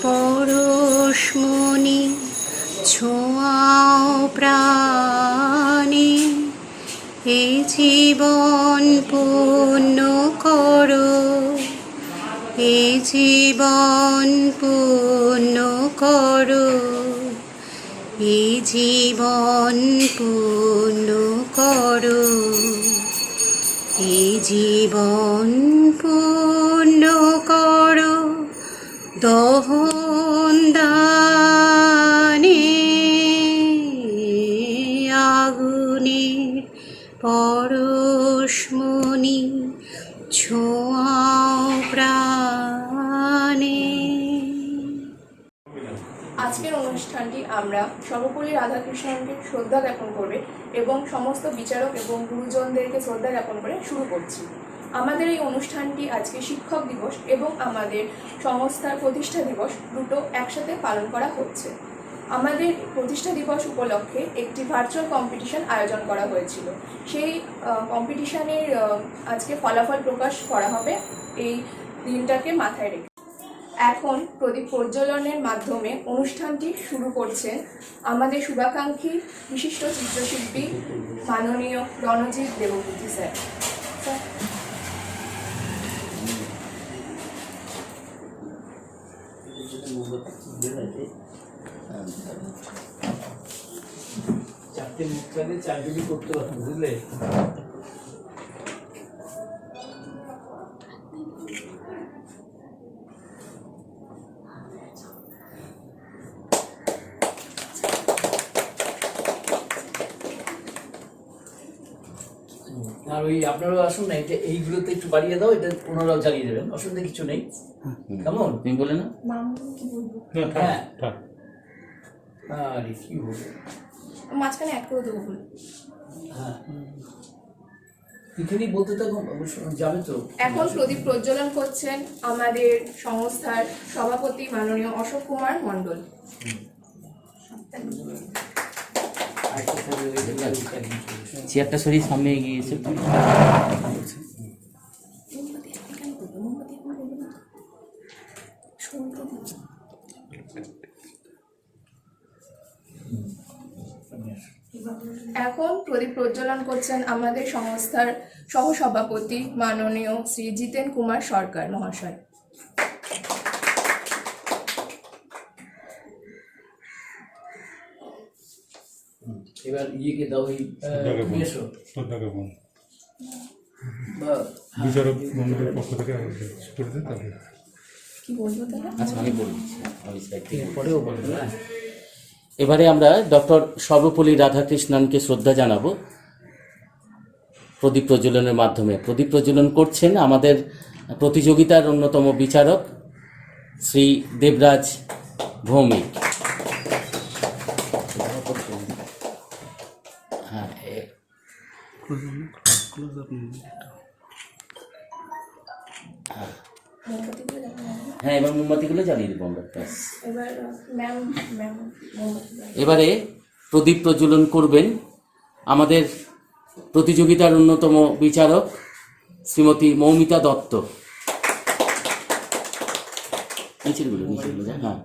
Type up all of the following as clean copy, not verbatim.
পরশমণি ছোঁয়াও প্রাণে, এ জীবন পূর্ণ করো, এ জীবন পূর্ণ করো, এ জীবন পূর্ণ করো, এ জীবন পূর্ণ করো। দহন দানে আগুনের পরশমণি ছোঁয়াও প্রাণে। আজকের অনুষ্ঠানটি আমরা সর্বপল্লী রাধাকৃষ্ণনকে শ্রদ্ধা জ্ঞাপন করে এবং সমস্ত বিচারক এবং গুরুজনদেরকে শ্রদ্ধা জ্ঞাপন করে শুরু করছি। আমাদের এই অনুষ্ঠানটি আজকে শিক্ষক দিবস এবং আমাদের সংস্থার প্রতিষ্ঠা দিবস দুটো একসাথে পালন করা হচ্ছে। আমাদের প্রতিষ্ঠা দিবস উপলক্ষে একটি ভার্চুয়াল কম্পিটিশন আয়োজন করা হয়েছিল। সেই কম্পিটিশনের আজকে ফলাফল প্রকাশ করা হবে এই দিনটাকে মাথায় রেখে। এখন প্রদীপ প্রজ্বলনের মাধ্যমে অনুষ্ঠানটি শুরু করছেন আমাদের শুভাকাঙ্ক্ষী বিশিষ্ট চিত্রশিল্পী মাননীয় রণজিৎ দেবভূতি স্যার। চারটে মুখখানে চারগুলি করতে হবে, বুঝলে? আর ওই আপনারাও আসুন না, এটা এইগুলোতে একটু বাড়িয়ে দাও, এটা ওনারাও চালিয়ে দেবেন, অসুবিধা কিছু নেই। কেমন তুমি বলে না? হ্যাঁ, আরে কি বলবো, মাঝখানে এক করে দেবো। হ্যাঁ এখানেই বলতে থাকো, যাবে তো। এখন প্রদীপ প্রজ্বলন করছেন আমাদের সংস্থার সভাপতি মাননীয় অশোক কুমার মণ্ডল। চেয়ারটা সরিয়ে সামনে এগিয়েছে। এখন প্রদীপ প্রজ্বলন করছেন আমাদের সংস্থার সহসভাপতি মাননীয় শ্রী জিতেন কুমার সরকার মহাশয়। এবার ইয়েকে দাও, ওই বিচারক মন্ডলের পক্ষ থেকে কি বলবো তাহলে? আচ্ছা আমি বলছি, পরেও বলবো। এবারে আমরা ডক্টর সর্বপল্লী রাধাকৃষ্ণনকে শ্রদ্ধা জানাবো প্রদীপ প্রজ্বলনের মাধ্যমে। প্রদীপ প্রজ্বলন করছেন আমাদের প্রতিযোগিতার অন্যতম বিচারক শ্রী দেবরাজ ভৌমিক। হ্যাঁ এবার মোমবাতিগুলো জ্বালিয়ে দেবো আমরা। এবারে প্রদীপ প্রজ্বলন করবেন আমাদের প্রতিযোগিতার অন্যতম বিচারক শ্রীমতী মৌমিতা দত্ত। নিচেরগুলো হ্যাঁ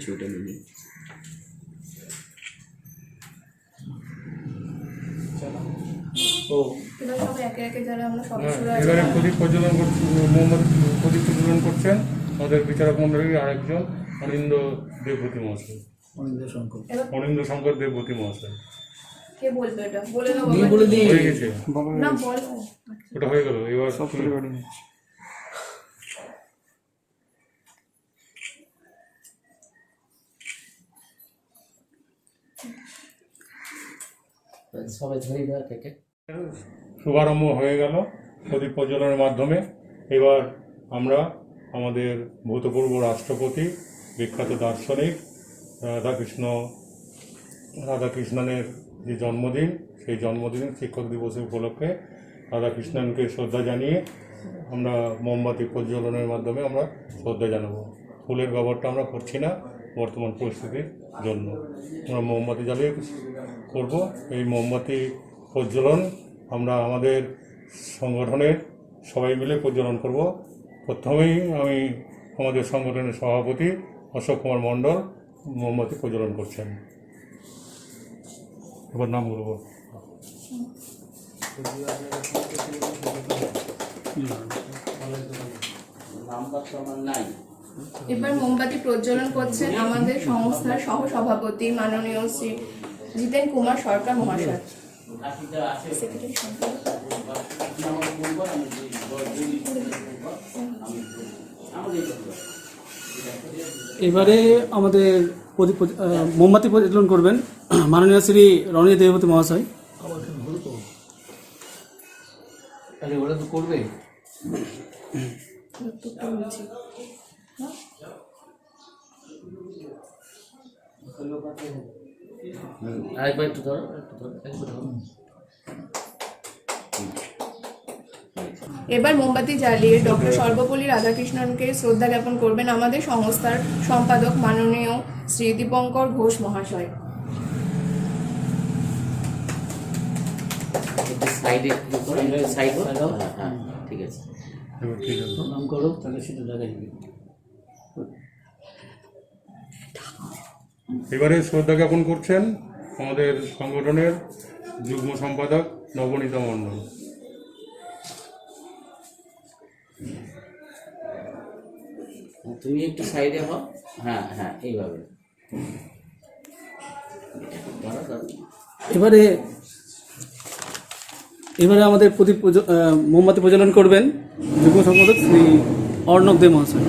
ছুটে নিয়ে এবারে প্রদীপ প্রজ্বলন করছেন আমাদের বিচারক মন্ডলীর আরেকজন অনিন্দ দেবভূতি মহাশয়, অনিন্দ শঙ্কর দেবভূতি মহাশয়। কে বলবে এটা? বলে দাও। হয়ে গেছে, না বলো, ওটা হয়ে গেল। এবার সব সবাই ধরে দেওয়া থেকে শুভারম্ভ হয়ে গেল প্রদীপ প্রজ্বলনের মাধ্যমে। এবার আমরা আমাদের ভূতপূর্ব রাষ্ট্রপতি, বিখ্যাত দার্শনিক রাধাকৃষ্ণনের যে জন্মদিন, সেই জন্মদিন শিক্ষক দিবসের উপলক্ষে রাধাকৃষ্ণনকে শ্রদ্ধা জানিয়ে আমরা মোমবাতি প্রজ্বলনের মাধ্যমে আমরা শ্রদ্ধা জানাবো। ফুলের ব্যবহারটা আমরা করছি না বর্তমান পরিস্থিতির জন্য, আমরা মোমবাতি জ্বালিয়ে করব। এই মোমবাতি প্রজ্বলন আমরা আমাদের সংগঠনের সবাই মিলে প্রজ্বলন করব। প্রথমেই আমি আমাদের সংগঠনের সভাপতি অশোক কুমার মণ্ডল মোমবাতি প্রজ্বলন করছেন। এবার নাম বলবো। এবার মোমবাতি প্রজ্বলন করছেন আমাদের সংস্থার সহসভাপতি মাননীয় শ্রী জিতেন কুমার সরকার মহাশয়। সেক্রেটারি সম্পাদক। এবারে আমাদের মোমবাতি প্রজ্বলন করবেন মাননীয় শ্রী রণজিৎ দেবপতি মহাশয়। তাহলে ওরা তো করবে। আরেকবার একটু ধরো, একবার ধরো। এবার মোমবাতি জ্বালিয়ে ডক্টর সর্বপল্লী রাধাকৃষ্ণনকে শ্রদ্ধা জ্ঞাপন করবেন আমাদের সংস্থার সম্পাদক মাননীয় শ্রী দীপঙ্কর ঘোষ মহাশয়। সাইডে সাইড হ্যাঁ ঠিক আছে। এবার ঠিক আছে। নাম করো, তাহলে সেটা দেখা যাবে। এবারে শ্রদ্ধা জ্ঞাপন করছেন আমাদের সংগঠনের যুগ্ম সম্পাদক নবনীতা মণ্ডল। তুমি একটু সাইডে হও, হ্যাঁ হ্যাঁ এইভাবে। এবারে আমাদের মোমবাতি প্রজ্বলন করবেন যুগ্ম সম্পাদক শ্রী অর্ণব দে মহাশয়।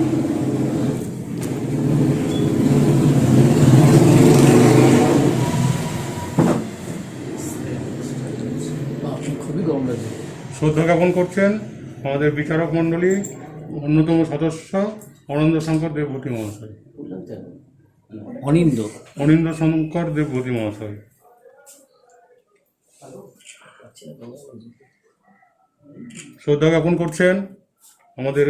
খুবই গরম লাগে। শ্রদ্ধা জ্ঞাপন করছেন আমাদের বিচারক মণ্ডলী অন্যতম সদস্য অনন্দ শঙ্কর দেবভূতি মহাশয়। অনিন্দ শঙ্কর দেবভূতি মহাশয়। শ্রদ্ধা জ্ঞাপন করছেন আমাদের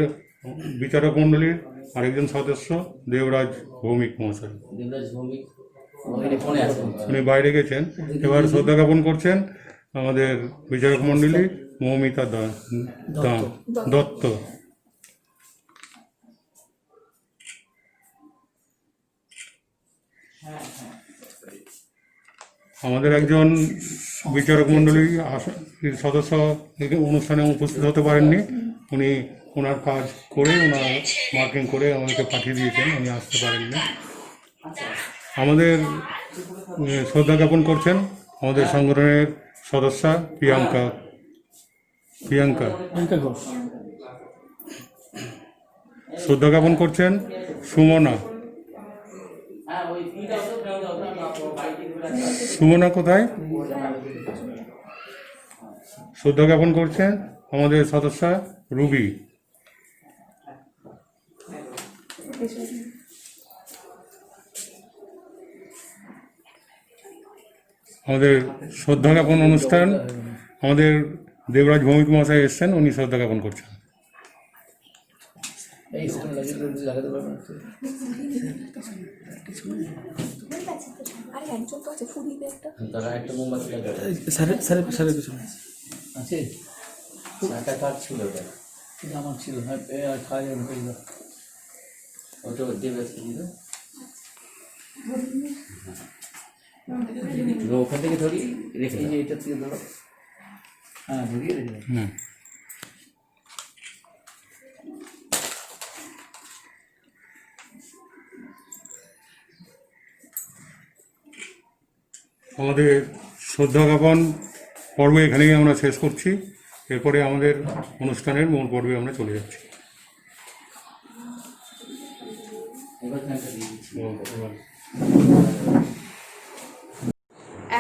বিচারক মণ্ডলীর আরেকজন সদস্য দেবরাজ ভৌমিক মহাশয়। দেবরাজ ভৌমিক ফোনে আছেন, উনি বাইরে গেছেন। এবার শ্রদ্ধা জ্ঞাপন করছেন আমাদের বিচারক মণ্ডলী মৌমিতা দত্ত। আমাদের একজন বিচারক মণ্ডলী সদস্য অনুষ্ঠানে উপস্থিত হতে পারেননি। উনি ওনার কাজ করে ওনার মার্কিং করে আমাদেরকে পাঠিয়ে দিয়েছেন, উনি আসতে পারেননি। আমাদের শ্রদ্ধা জ্ঞাপন করছেন আমাদের সংগঠনের সদস্যা প্রিয়াঙ্কা ঘোষ। শ্রদ্ধা জ্ঞাপন করছেন সুমনা কোথায়? শ্রদ্ধা জ্ঞাপন করছেন আমাদের সদস্যা রুবি। আমাদের শ্রদ্ধা জ্ঞাপন অনুষ্ঠান আমাদের দেবরাজ ভৌমিক মহাশয় এসছেন, উনি শ্রদ্ধা জ্ঞাপন করছেন। এই লাগাতে পারবেন। তারা একটা মোমবাতি লাগাবে। স্যারের পিছনে আছে একটা কাজ ছিল ওটা, কিন্তু আমার ছিল হ্যাঁ খাওয়া যাবে। ওটা দেবরাজকে দিল। ওখান থেকে ধরি রেখে এই যে এটা থেকে ধরো, হ্যাঁ ধরিয়ে রেখে দাও। আমাদের শ্রদ্ধা জ্ঞাপন পর্ব এখানেই আমরা শেষ করছি। এরপরে আমাদের অনুষ্ঠানের মূল পর্বে আমরা চলে যাচ্ছি।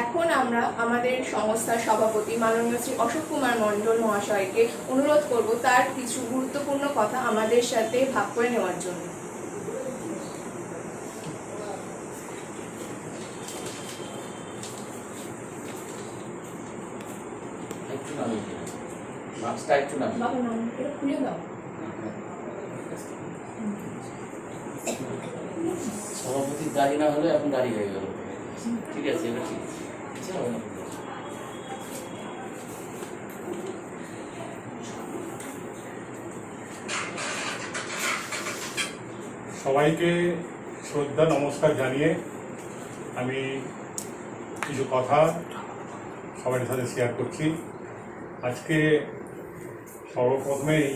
এখন আমরা আমাদের সংস্থার সভাপতি মাননীয় শ্রী অশোক কুমার মণ্ডল মহাশয়কে অনুরোধ করব তার কিছু গুরুত্বপূর্ণ কথা আমাদের সাথে ভাগ করে নেওয়ার জন্য। সভাপতির গাড়ি না হলে এখন গাড়ি হয়ে গেল। ঠিক আছে, এবার ঠিক আছে। সবাইকে শ্রদ্ধা নমস্কার জানিয়ে আমি কিছু কথা সবার সাথে শেয়ার করছি। আজকে সর্বপ্রথমেই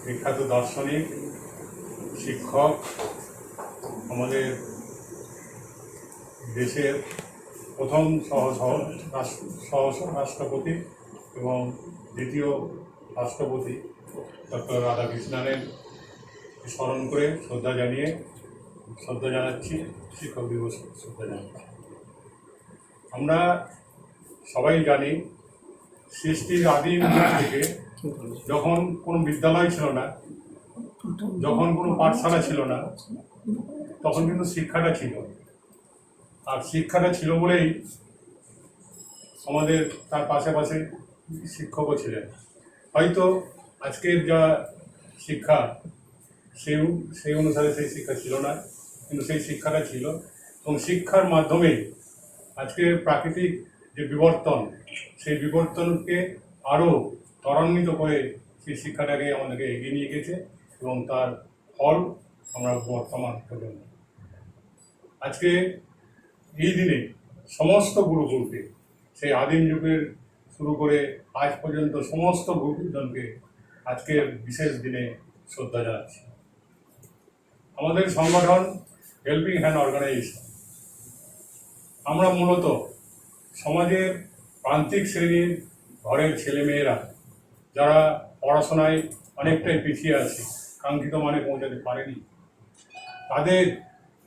বিখ্যাত দার্শনিক, শিক্ষক, আমাদের দেশের প্রথম রাষ্ট্রপতি এবং দ্বিতীয় রাষ্ট্রপতি ডক্টর রাধাকৃষ্ণনের স্মরণ করে শ্রদ্ধা জানাচ্ছি, শিক্ষক দিবস শ্রদ্ধা জানাচ্ছি। আমরা সবাই জানি সৃষ্টির আদিম যুগ থেকে যখন কোনো বিদ্যালয় ছিল না, যখন কোনো পাঠশালা ছিল না, তখন কিন্তু শিক্ষাটা ছিল। আর শিক্ষাটা ছিল বলেই আমাদের তার পাশাপাশি শিক্ষকও ছিলেন। হয়তো আজকের যা শিক্ষা সেই অনুসারে সেই শিক্ষা ছিল না, কিন্তু সেই শিক্ষাটা ছিল। এবং শিক্ষার মাধ্যমে আজকে প্রাকৃতিক যে বিবর্তন, সেই বিবর্তনকে আরও ত্বরান্বিত করে সেই শিক্ষাটাকে আমাদেরকে এগিয়ে নিয়ে গেছে এবং তার ফল আমরা বর্তমান প্রজন্ম। আজকে এই দিনে সমস্ত গুরুকুলকে, সেই আদিম যুগের শুরু করে আজ পর্যন্ত সমস্ত গুরুজনকে আজকের বিশেষ দিনে শ্রদ্ধা জানাচ্ছি। আমাদের সংগঠন হেল্পিং হ্যান্ড অর্গানাইজেশন। আমরা মূলত সমাজের প্রান্তিক শ্রেণীর ঘরের ছেলেমেয়েরা যারা পড়াশোনায় অনেকটাই পিছিয়ে আছে, কাঙ্ক্ষিত মানে পৌঁছাতে পারেনি, তাদের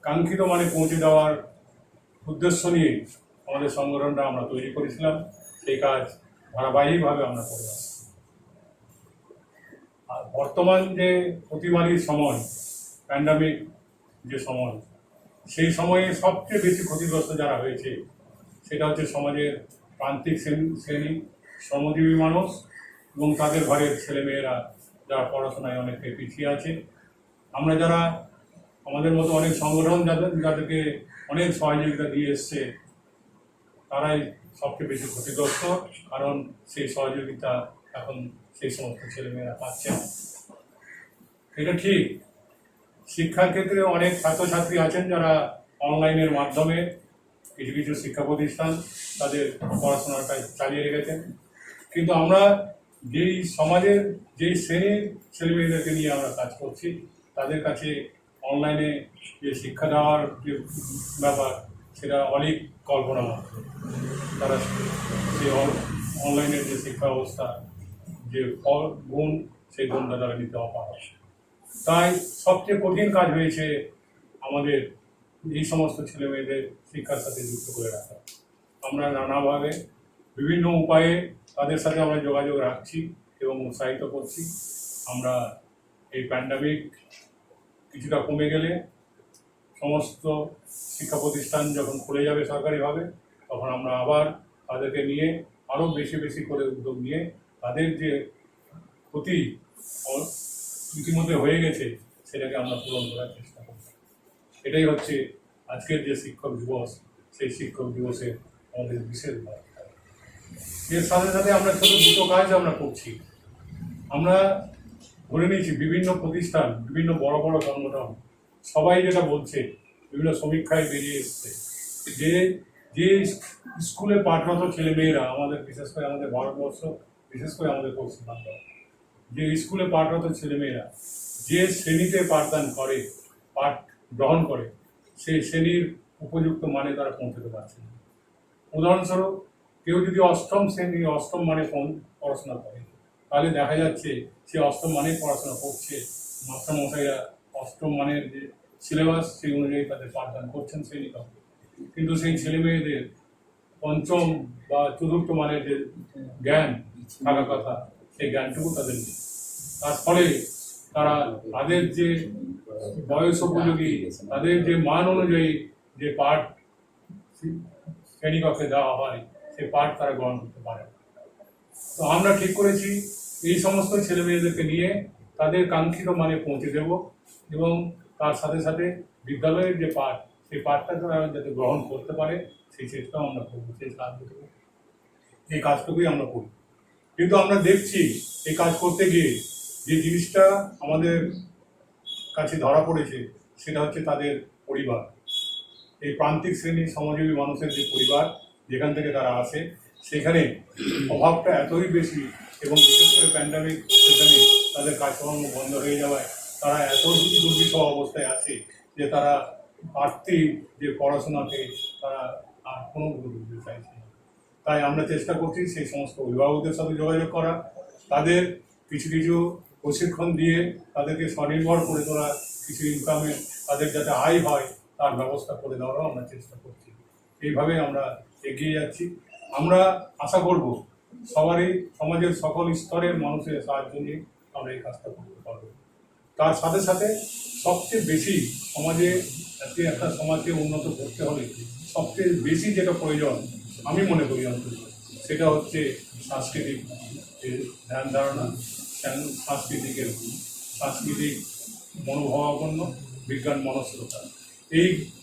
কাঙ্ক্ষিত মানে পৌঁছে দেওয়ার উদ্দেশ্য নিয়ে আমাদের সংগঠনটা আমরা তৈরি করেছিলাম। সেই কাজ ধারাবাহিকভাবে আমরা করে আসছি। আর বর্তমান যে অতিমারীর সময়, প্যান্ডামিক যে সময়, সেই সময়ে সবচেয়ে বেশি ক্ষতিগ্রস্ত যারা হয়েছে সেটা হচ্ছে সমাজের প্রান্তিক শ্রেণী, শ্রমজীবী মানুষ এবং তাদের ঘরের ছেলেমেয়েরা যারা পড়াশোনায় অনেকটাই পিছিয়ে আছে। আমরা যারা আমাদের মতো অনেক সংগঠন যাদেরকে অনেক সহযোগিতা দিয়ে এসছে, তারাই সবচেয়ে বেশি ক্ষতিগ্রস্ত, কারণ সেই সহযোগিতা এখন সেই সমস্ত ছেলেমেয়েরা পাচ্ছে না। এটা ঠিক, শিক্ষার ক্ষেত্রে অনেক ছাত্রছাত্রী আছেন যারা অনলাইনের মাধ্যমে কিছু কিছু শিক্ষা প্রতিষ্ঠান তাদের পড়াশোনাটা চালিয়ে রেখেছেন, কিন্তু আমরা যেই সমাজের যেই শ্রেণীর ছেলেমেয়েদেরকে নিয়ে আমরা কাজ করছি, তাদের কাছে অনলাইনে যে শিক্ষা দেওয়ার যে ব্যাপার, সেটা অনেক কল্পনা মাত্র। তারা সেই অনলাইনের যে শিক্ষা ব্যবস্থা, যে গুণ, সেই গুণটা তারা নিতে অপারগ। তাই সবচেয়ে কঠিন কাজ হয়েছে আমাদের এই সমস্ত ছেলেমেয়েদের শিক্ষার সাথে যুক্ত করে রাখা। আমরা নানাভাবে বিভিন্ন উপায়ে তাদের সাথে আমরা যোগাযোগ রাখছি এবং উৎসাহিত করছি। আমরা এই প্যান্ডামিক কিছুটা কমে গেলে সমস্ত শিক্ষা প্রতিষ্ঠান যখন খুলে যাবে সরকারিভাবে, তখন আমরা আবার তাদেরকে নিয়ে আরও বেশি বেশি করে উদ্যোগ নিয়ে তাদের যে ক্ষতি ইতিমধ্যে হয়ে গেছে সেটাকে আমরা পূরণ করার চেষ্টা করব। এটাই হচ্ছে আজকের যে শিক্ষক দিবস, সেই শিক্ষক দিবসের আমাদের বিশেষ বার্তা। এর সাথে সাথে আমরা ছোটো দুটো কাজ আমরা করছি। আমরা ধরে নিয়েছি বিভিন্ন প্রতিষ্ঠান, বিভিন্ন বড় বড় সংগঠন সবাই যেটা বলছে, বিভিন্ন সমীক্ষায় বেরিয়ে এসছে যে যে স্কুলে পাঠরত ছেলেমেয়েরা, আমাদের বিশেষ করে আমাদের ভারতবর্ষ, বিশেষ করে আমাদের পশ্চিমবাংলা, যে স্কুলে পাঠরত ছেলেমেয়েরা যে শ্রেণীতে পাঠদান করে, পাঠ গ্রহণ করে, সেই শ্রেণীর উপযুক্ত মানে তারা পৌঁছতে পারছে না। উদাহরণস্বরূপ, কেউ যদি অষ্টম মানে পড়াশোনা করে, তাহলে দেখা যাচ্ছে সে অষ্টম মানে পড়াশোনা করছে, মাস্টারমশাইরা অষ্টম মানের যে সিলেবাস সেই অনুযায়ী তাদের পাঠদান করছেন শ্রেণীকক্ষে, কিন্তু সেই ছেলেমেয়েদের পঞ্চম বা চতুর্থ মানের যে জ্ঞান থাকার কথা, সেই জ্ঞানটুকু তাদের নেই। তার ফলে তারা তাদের যে বয়স উপযোগী, তাদের যে মান অনুযায়ী যে পাঠ শ্রেণীকক্ষে দেওয়া হয়, সেই পাঠ তারা গ্রহণ করতে পারে। তো আমরা ঠিক করেছি এই সমস্ত ছেলেমেয়েদেরকে নিয়ে তাদের কাঙ্ক্ষিত মানে পৌঁছে দেব এবং তার সাথে সাথে বিদ্যালয়ের যে পাঠ, সেই পাঠটা তারা যাতে গ্রহণ করতে পারে সেই চেষ্টাও আমরা করবো, এই কাজটুকুই আমরা করি। কিন্তু আমরা দেখছি এই কাজ করতে গিয়ে যে জিনিসটা আমাদের কাছে ধরা পড়েছে সেটা হচ্ছে তাদের পরিবার। এই প্রান্তিক শ্রেণীর শ্রমজীবী মানুষের যে পরিবার, যেখান থেকে তারা আসে, সেখানে অভাবটা এতই বেশি, এবং বিশেষ করে প্যান্ডামিক সেখানে তাদের কাজকর্ম বন্ধ হয়ে যাওয়ায় তারা এত দুর্বিষহ অবস্থায় আছে যে তারা আর্থিক যে পড়াশোনাতে তারা আর কোনো গুরুত্ব দিতে চাইছে না। তাই আমরা চেষ্টা করছি সেই সমস্ত অভিভাবকদের সাথে যোগাযোগ করা, তাদের কিছু কিছু প্রশিক্ষণ দিয়ে তাদেরকে স্বনির্ভর করে তোলা, কিছু ইনকামে তাদের যাতে আয় হয় তার ব্যবস্থা করে দেওয়ারও আমরা চেষ্টা করছি। এইভাবে আমরা এগিয়ে যাচ্ছি। আমরা আশা করব সবারই, সমাজের সকল স্তরের মানুষের সাহায্য নিয়ে আমরা এই কাজটা করতে পারবো। তার সাথে সাথে সবচেয়ে বেশি সমাজে একটা সমাজকে উন্নত করতে হলে সবচেয়ে বেশি যেটা প্রয়োজন আমি মনে করি অন্তত, সেটা হচ্ছে সাংস্কৃতিক ধ্যান ধারণা, সাংস্কৃতিক মনোভাবাপন্ন বিজ্ঞান মনস্কতা।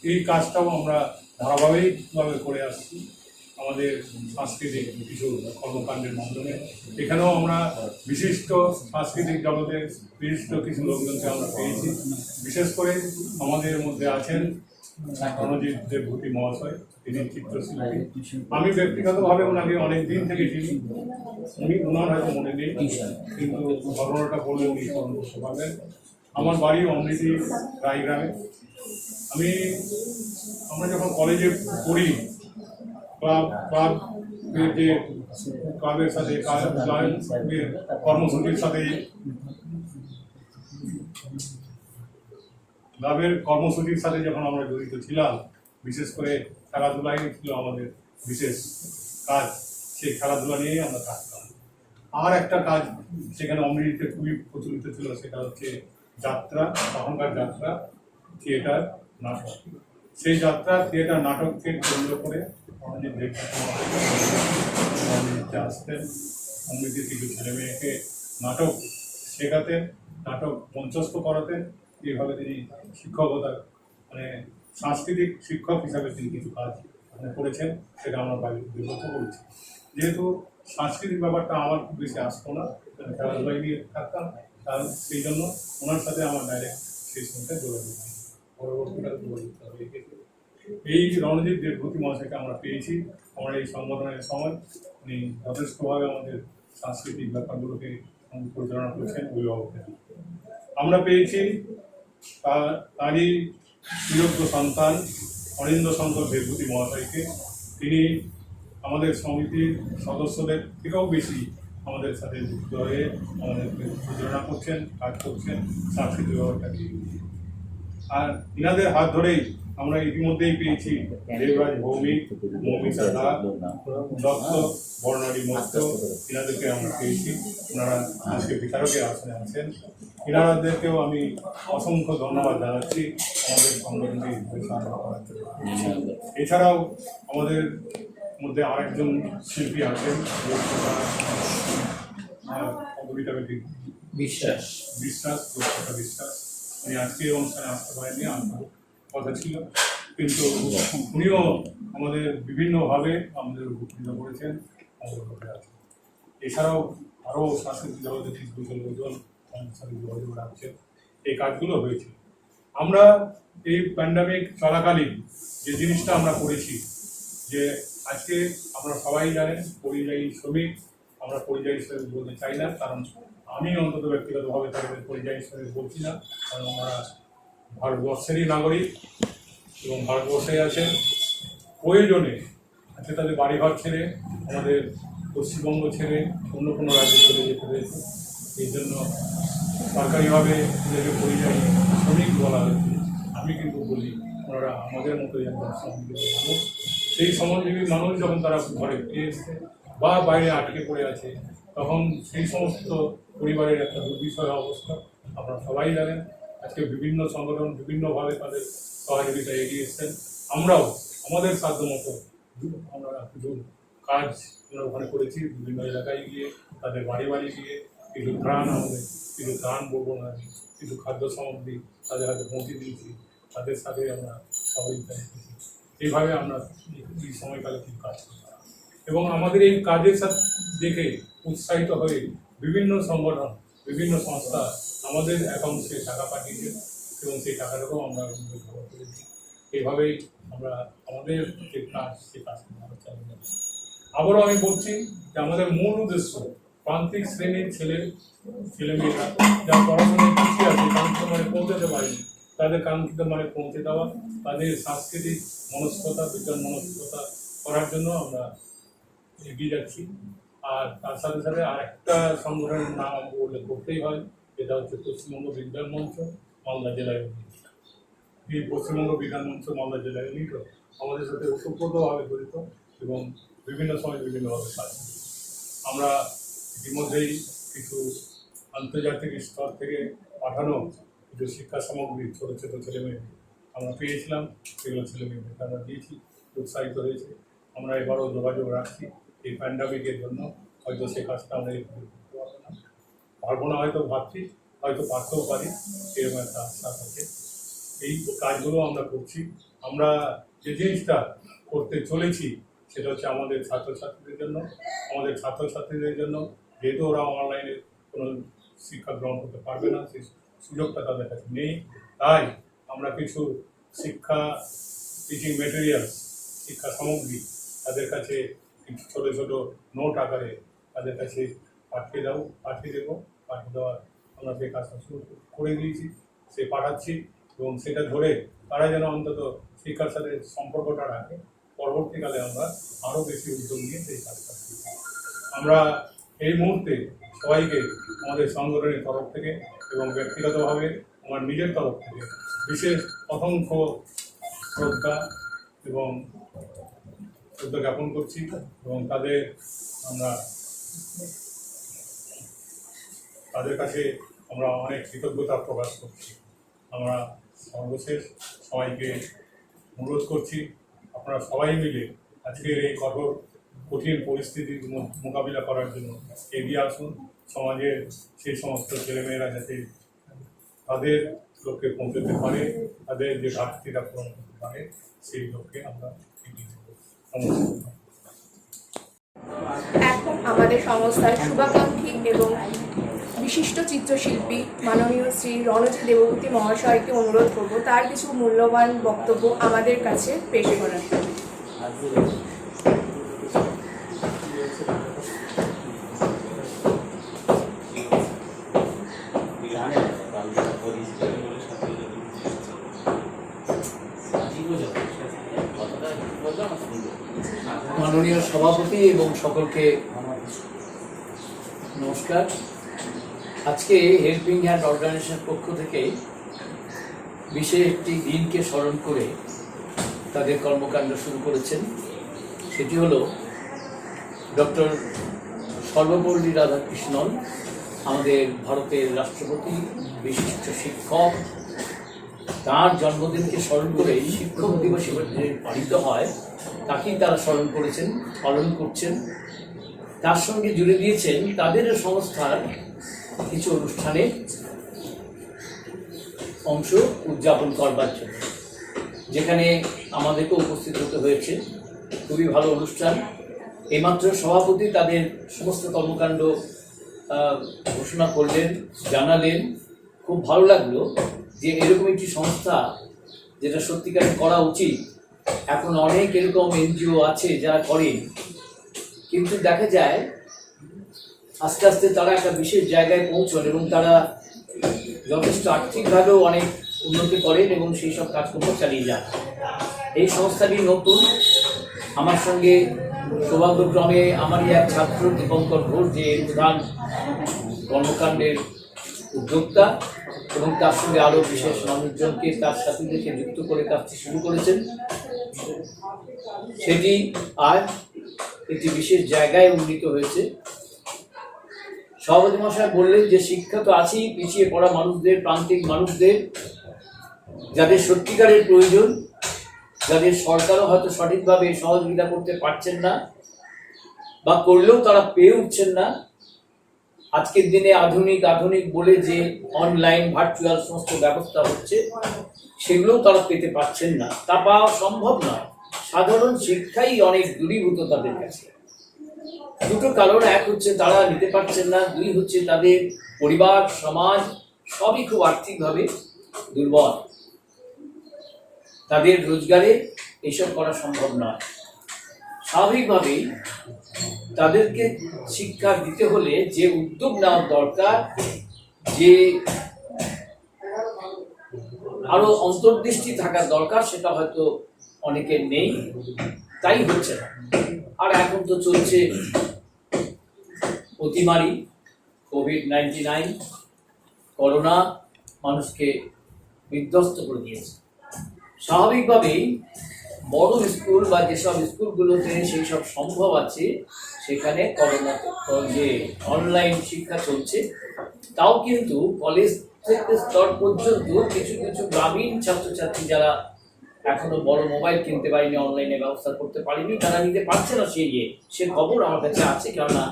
এই কাজটাও আমরা ধারাবাহিকভাবে করে আসছি আমাদের সাংস্কৃতিক কিছু কর্মকাণ্ডের মাধ্যমে। এখানেও আমরা বিশিষ্ট সাংস্কৃতিক জগতের বিশিষ্ট কিছু লোকজনকে আমরা পেয়েছি। বিশেষ করে আমাদের মধ্যে আছেন রণজিৎ দেবভূতি মহাশয়, তিনি চিত্রশিল্পী। আমি ব্যক্তিগতভাবে ওনাকে অনেক দিন থেকে চিনি, ওনার হয়তো মনে নেই, কিন্তু ঘটনাটা বললে উনি স্মরণ করতে পারবেন। আমার বাড়ি অমৃতি রায়গ্রামে। আমরা যখন কলেজে পড়ি, ক্লাবের সাথে কর্মসূচির সাথে যখন আমরা জড়িত ছিলাম, বিশেষ করে খেলাধুলাই ছিল আমাদের বিশেষ কাজ। সেই খেলাধুলা নিয়েই আমরা থাকতাম। আর একটা কাজ সেখানে অমৃতিতে খুবই প্রচলিত ছিল, সেটা হচ্ছে যাত্রা, তখনকার যাত্রা, থিয়েটার, নাটক। সেই যাত্রা, থিয়েটার, নাটককে কেন্দ্র করে আসতেন। অমৃতির কিছু ছেলে মেয়েকে নাটক শেখাতেন, নাটক মঞ্চস্থ করাতেন। এইভাবে তিনি শিক্ষকতা, সাংস্কৃতিক শিক্ষক হিসাবে তিনি কিছু কাজ করেছেন, সেটা আমরা লক্ষ্য করেছি। যেহেতু সাংস্কৃতিক ব্যাপারটা আমার খুব বেশি আসতো না, খেলাধুলাই নিয়ে থাকতাম, তার সেই জন্য ওনার সাথে আমার ডাইরেক্ট সেই সঙ্গে যোগাযোগ হয়, পরবর্তীকালে যোগাযোগ হবে। এই রণজিৎ দেবভূতি মহাশয়কে আমরা পেয়েছি। আমরা এই সংগঠনের সময় উনি যথেষ্টভাবে আমাদের সাংস্কৃতিক ব্যাপারগুলোকে পরিচালনা করছেন অভিভাবকদের। আমরা পেয়েছি তারই সুযোগ্য সন্তান অরিন্দ্র শঙ্কর দেবভূতি মহাশয়কে। তিনি আমাদের সমিতির সদস্যদের থেকেও বেশি আমাদের সাথে যুক্ত হয়ে আমাদেরকে পরিচালনা করছেন, কাজ করছেন সাংস্কৃতিক ব্যাপারটাকে। আর ইনাদের হাত ধরেই আমরা ইতিমধ্যেই পেয়েছি দেবরাজ ভৌমিক, মৌমিতা দাস, দত্ত, বর্ণালী মস্ত, ইনাদেরকে আমরা পেয়েছি। ওনারা আজকে বিচারকের আসনে আছেন। ইনাদেরকেও আমি অসংখ্য ধন্যবাদ জানাচ্ছি আমাদের সংগঠনকে পরিচালনা করার জন্য। এছাড়াও আমাদের মধ্যে আরেকজন শিল্পী আছেন, বিশ্বাস, উনি আজকে অনুষ্ঠানে আসতে পারেননি, আমার কথা ছিল, কিন্তু উনিও আমাদের বিভিন্নভাবে আমাদের উপকৃত করেছেন, আমাদের মধ্যে আছেন। এছাড়াও আরও সাংস্কৃতিক জগতের কিছু লোকজন আমাদের সাথে যোগাযোগ রাখছেন। এই কাজগুলো হয়েছে। আমরা এই প্যান্ডামিক চলাকালীন যে জিনিসটা আমরা করেছি, যে আজকে আমরা সবাই জানেন পরিযায়ী শ্রমিক, আমরা পরিযায়ী শ্রমিক বলতে চাই না, কারণ আমি অন্তত ব্যক্তিগতভাবে তাদের পরিযায়ী শ্রমিক বলছি না, কারণ আমরা ভারতবর্ষেরই নাগরিক এবং ভারতবর্ষে আছেন। প্রয়োজনে আজকে তাদের বাড়িঘর ছেড়ে, আমাদের পশ্চিমবঙ্গ ছেড়ে অন্য কোনো রাজ্যে চলে যেতে হয়েছে। এই জন্য সরকারিভাবে তাদেরকে পরিযায়ী শ্রমিক বলা হয়েছে। আমি কিন্তু বলি ওনারা আমাদের মতোই একজন শ্রমজীবী মানুষ। সেই শ্রমজীবী মানুষ যখন তারা ঘরে ফিরে এসছে বা বাইরে আটকে পড়ে আছে, তখন সেই সমস্ত পরিবারের একটা দুর্বিষয় অবস্থা আপনারা সবাই জানেন। আজকে বিভিন্ন সংগঠন বিভিন্নভাবে তাদের সহযোগিতা এগিয়ে এসছেন। আমরাও আমাদের সাধ্য মতো আমরা কিছু কাজ ওখানে করেছি, বিভিন্ন এলাকায় গিয়ে তাদের বাড়ি গিয়ে কিছু ত্রাণ বলবো না, কিছু খাদ্য সামগ্রী তাদের হাতে পৌঁছে দিয়েছি, তাদের সাথে আমরা সহযোগিতা রেখেছি। এইভাবে আমরা এই সময়কালে কিছু কাজ করতাম এবং আমাদের এই কাজের সাথে দেখে উৎসাহিত হয়ে বিভিন্ন সংগঠন, বিভিন্ন সংস্থা আমাদের অ্যাকাউন্টে টাকা পাঠিয়েছে। এবং সেই টাকাটাকেও আমরা ব্যবহার করেছি। এইভাবেই আমরা আমাদের যে কাজ সেই কাজটা আমরা চালিয়ে যাচ্ছি। আবারও আমি বলছি যে আমাদের মূল উদ্দেশ্য প্রান্তিক শ্রেণীর ছেলেমেয়েরা যারা পড়াশোনায় পিছিয়ে আছে, কাঙ্ক্ষিত মানে পৌঁছাতে পারেনি, তাদের কাঙ্ক্ষিত মানে পৌঁছে দেওয়া, তাদের সাংস্কৃতিক মনস্কতা, বিজ্ঞান মনস্কতা করার জন্য আমরা এগিয়ে যাচ্ছি। আর তার সাথে সাথে আরেকটা সংগঠনের নাম আমাকে উল্লেখ করতেই হয়, যেটা হচ্ছে পশ্চিমবঙ্গ বিজ্ঞান মঞ্চ মালদা জেলায় ইউনিট। এই পশ্চিমবঙ্গ বিজ্ঞান মঞ্চ মালদা জেলায় ইউনিট আমাদের সাথে ওতপ্রোতভাবে জড়িত এবং বিভিন্ন সময় বিভিন্নভাবে কাজ করি। আমরা ইতিমধ্যেই কিছু আন্তর্জাতিক স্তর থেকে পাঠানো কিছু শিক্ষা সামগ্রী ছোটো ছোটো ছেলেমেয়েদের আমরা পেয়েছিলাম, সেগুলো ছেলেমেয়েদেরকে আমরা দিয়েছি, উৎসাহিত হয়েছে। আমরা এবারও যোগাযোগ রাখছি। এই প্যান্ডামিকের জন্য হয়তো সে কাজটা আমরা করতে পারবো না, হয়তো ভাবছি, হয়তো পারতেও পারি, এরকম একটা আশ্বাস আছে। এই কাজগুলো আমরা করছি। আমরা যে জিনিসটা করতে চলেছি সেটা হচ্ছে আমাদের ছাত্রছাত্রীদের জন্য, যেহেতু ওরা অনলাইনে কোনো শিক্ষা গ্রহণ করতে পারবে না, সেই সুযোগটা তাদের কাছে নেই, তাই আমরা কিছু টিচিং মেটেরিয়ালস, শিক্ষা সামগ্রী তাদের কাছে কিছু ছোটো ছোটো নোট আকারে তাদের কাছে পাঠিয়ে দেওয়ার আমরা সেই কাজটা শুরু করে দিয়েছি, সে পাঠাচ্ছি। এবং সেটা ধরে তারা যেন অন্তত শিক্ষার সাথে সম্পর্কটা রাখে, পরবর্তীকালে আমরা আরও বেশি উদ্যোগ নিয়ে সেই কাজটা করি। আমরা এই মুহূর্তে সবাইকে আমাদের সংগঠনের তরফ থেকে এবং ব্যক্তিগতভাবে আমার নিজের তরফ থেকে বিশেষ অসংখ্য শ্রদ্ধা জ্ঞাপন করছি এবং তাদের কাছে আমরা অনেক কৃতজ্ঞতা প্রকাশ করছি। আমরা সর্বশেষ সবাইকে অনুরোধ করছি, আপনারা সবাই মিলে আজকের এই কঠিন পরিস্থিতির মোকাবিলা করার জন্য এগিয়ে আসুন। সমাজের সেই সমস্ত ছেলেমেয়েরা যাতে তাদের লক্ষ্যে পৌঁছতে পারে, তাদের যে ঘাটতিটা পূরণ করতে পারে, সেই লক্ষ্যে আমরা এগিয়ে যাব। এখন আমাদের সংস্থার শুভাকাঙ্ক্ষী এবং বিশিষ্ট চিত্রশিল্পী মাননীয় শ্রী রণজিৎ দেবভূতি মহাশয়কে অনুরোধ করব তার কিছু মূল্যবান বক্তব্য আমাদের কাছে পেশ করার। মাননীয় সভাপতি এবং সকলকে নমস্কার। আজকে হেল্পিং হ্যান্ড অর্গানাইজেশনের পক্ষ থেকে বিশেষ একটি দিনকে স্মরণ করে তাদের কর্মকাণ্ড শুরু করেছেন। সেটি হলো ডক্টর সর্বপল্লী রাধাকৃষ্ণন, আমাদের ভারতের রাষ্ট্রপতি, বিশিষ্ট শিক্ষক। তার জন্মদিনকে স্মরণ করে শিক্ষক দিবস যে পালিত হয় তাকেই তারা স্মরণ করেছেন, পালন করছেন। তার সঙ্গে জুড়ে দিয়েছেন তাদের সংস্থার কিছু অনুষ্ঠানে অংশ উদযাপন করবার জন্য, যেখানে আমাদেরকে উপস্থিত হতে হয়েছে। খুবই ভালো অনুষ্ঠান। এইমাত্র সভাপতি তাদের সমস্ত কর্মকাণ্ড ঘোষণা করলেন, জানালেন। খুব ভালো লাগলো যে এরকম একটি সংস্থা যেটা সত্যিকারে করা উচিত। এখন অনেক এরকম এনজিও আছে যারা করেন, কিন্তু দেখা যায় আস্তে আস্তে তারা একটা বিশেষ জায়গায় পৌঁছন এবং তারা যথেষ্ট আর্থিকভাবেও অনেক উন্নতি করেন এবং সেই সব কাজকর্ম চালিয়ে যান। এই সংস্থাটি নতুন। আমার সঙ্গে সৌভাগ্যক্রমে আমারই এক ছাত্র দীপঙ্কর ঘোষ, যে প্রধান কর্মকাণ্ডের উদ্যোক্তা, এবং তার সঙ্গে আরও বিশেষ মানুষজনকে তার সাথে দেখে যুক্ত করে কাজটি শুরু করেছেন। সেটি আজ একটি বিশেষ জায়গায় উন্নীত হয়েছে। সভাপতি মহাশয় বললেন যে শিক্ষা তো আছেই পিছিয়ে পড়া মানুষদের, প্রান্তিক মানুষদের, যাদের সত্যিকারের প্রয়োজন, যাদের সরকারও হয়তো সঠিকভাবে সহযোগিতা করতে পারছেন না বা করলেও তারা পেয়ে উঠছেন না। আজকের দিনে আধুনিক বলে যে অনলাইন ভার্চুয়াল সমস্ত ব্যবস্থা হচ্ছে, সেগুলোও তারা পেতে পারছেন না। তা পাওয়া সম্ভব নয়। সাধারণ শিক্ষাই অনেক দূরীভূত তাদের কাছে। দুটো কারণ, এক হচ্ছে তারা নিতে পারছেন না, দুই হচ্ছে তাদের পরিবার সমাজ সবই খুব আর্থিকভাবে দুর্বল, তাদের রোজগারে এসব করা সম্ভব নয়। স্বাভাবিকভাবেই তাদেরকে শিক্ষা দিতে হলে যে উদ্যোগ নেওয়ার দরকার, যে আরো অন্তর্দৃষ্টি থাকার দরকার, সেটা হয়তো অনেকের নেই, তাই হচ্ছে না। আর এখন তো চলছে অতিমারি, কোভিড-19, করোনা মানুষকে বিধ্বস্ত করে দিয়েছে। স্বাভাবিকভাবেই বড় স্কুল বা যেসব স্কুলগুলোতে সেই সব সম্ভব আছে, সেখানে করোনা যে অনলাইন শিক্ষা চলছে, তাও কিন্তু কলেজ থেকে স্তর পর্যন্ত কিছু কিছু গ্রামীণ ছাত্রছাত্রী যারা এখনো বড় মোবাইল কিনতে পারেনি, অনলাইনে ব্যবস্থা করতে পারেনি, তারা নিতে পারছে না। সে খবর আমার কাছে আছে, কেননা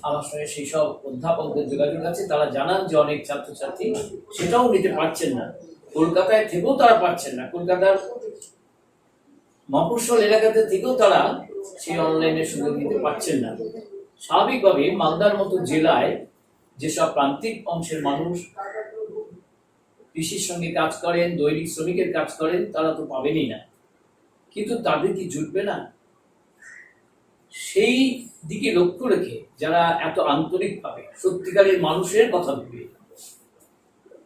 আমার সঙ্গে সেই সব অধ্যাপকদের যোগাযোগ আছে। তারা জানান যে অনেক ছাত্রছাত্রী সেটাও নিতে পারছেন না। কলকাতায় থেকেও তারা পারছেন না, কলকাতার মফস্বল এলাকাতে থেকেও তারা সেই অনলাইনের সুযোগ নিতে পারছেন না। স্বাভাবিকভাবে মালদার মতো জেলায় যেসব প্রান্তিক অংশের মানুষ কৃষির সঙ্গে কাজ করেন, দৈনিক শ্রমিকের কাজ করেন, তারা তো পাবেনই না। কিন্তু তাদের কি জুটবে না? সেই দিকে লক্ষ্য রেখে যারা এত আন্তরিকভাবে সত্যিকারের মানুষের কথা ভেবে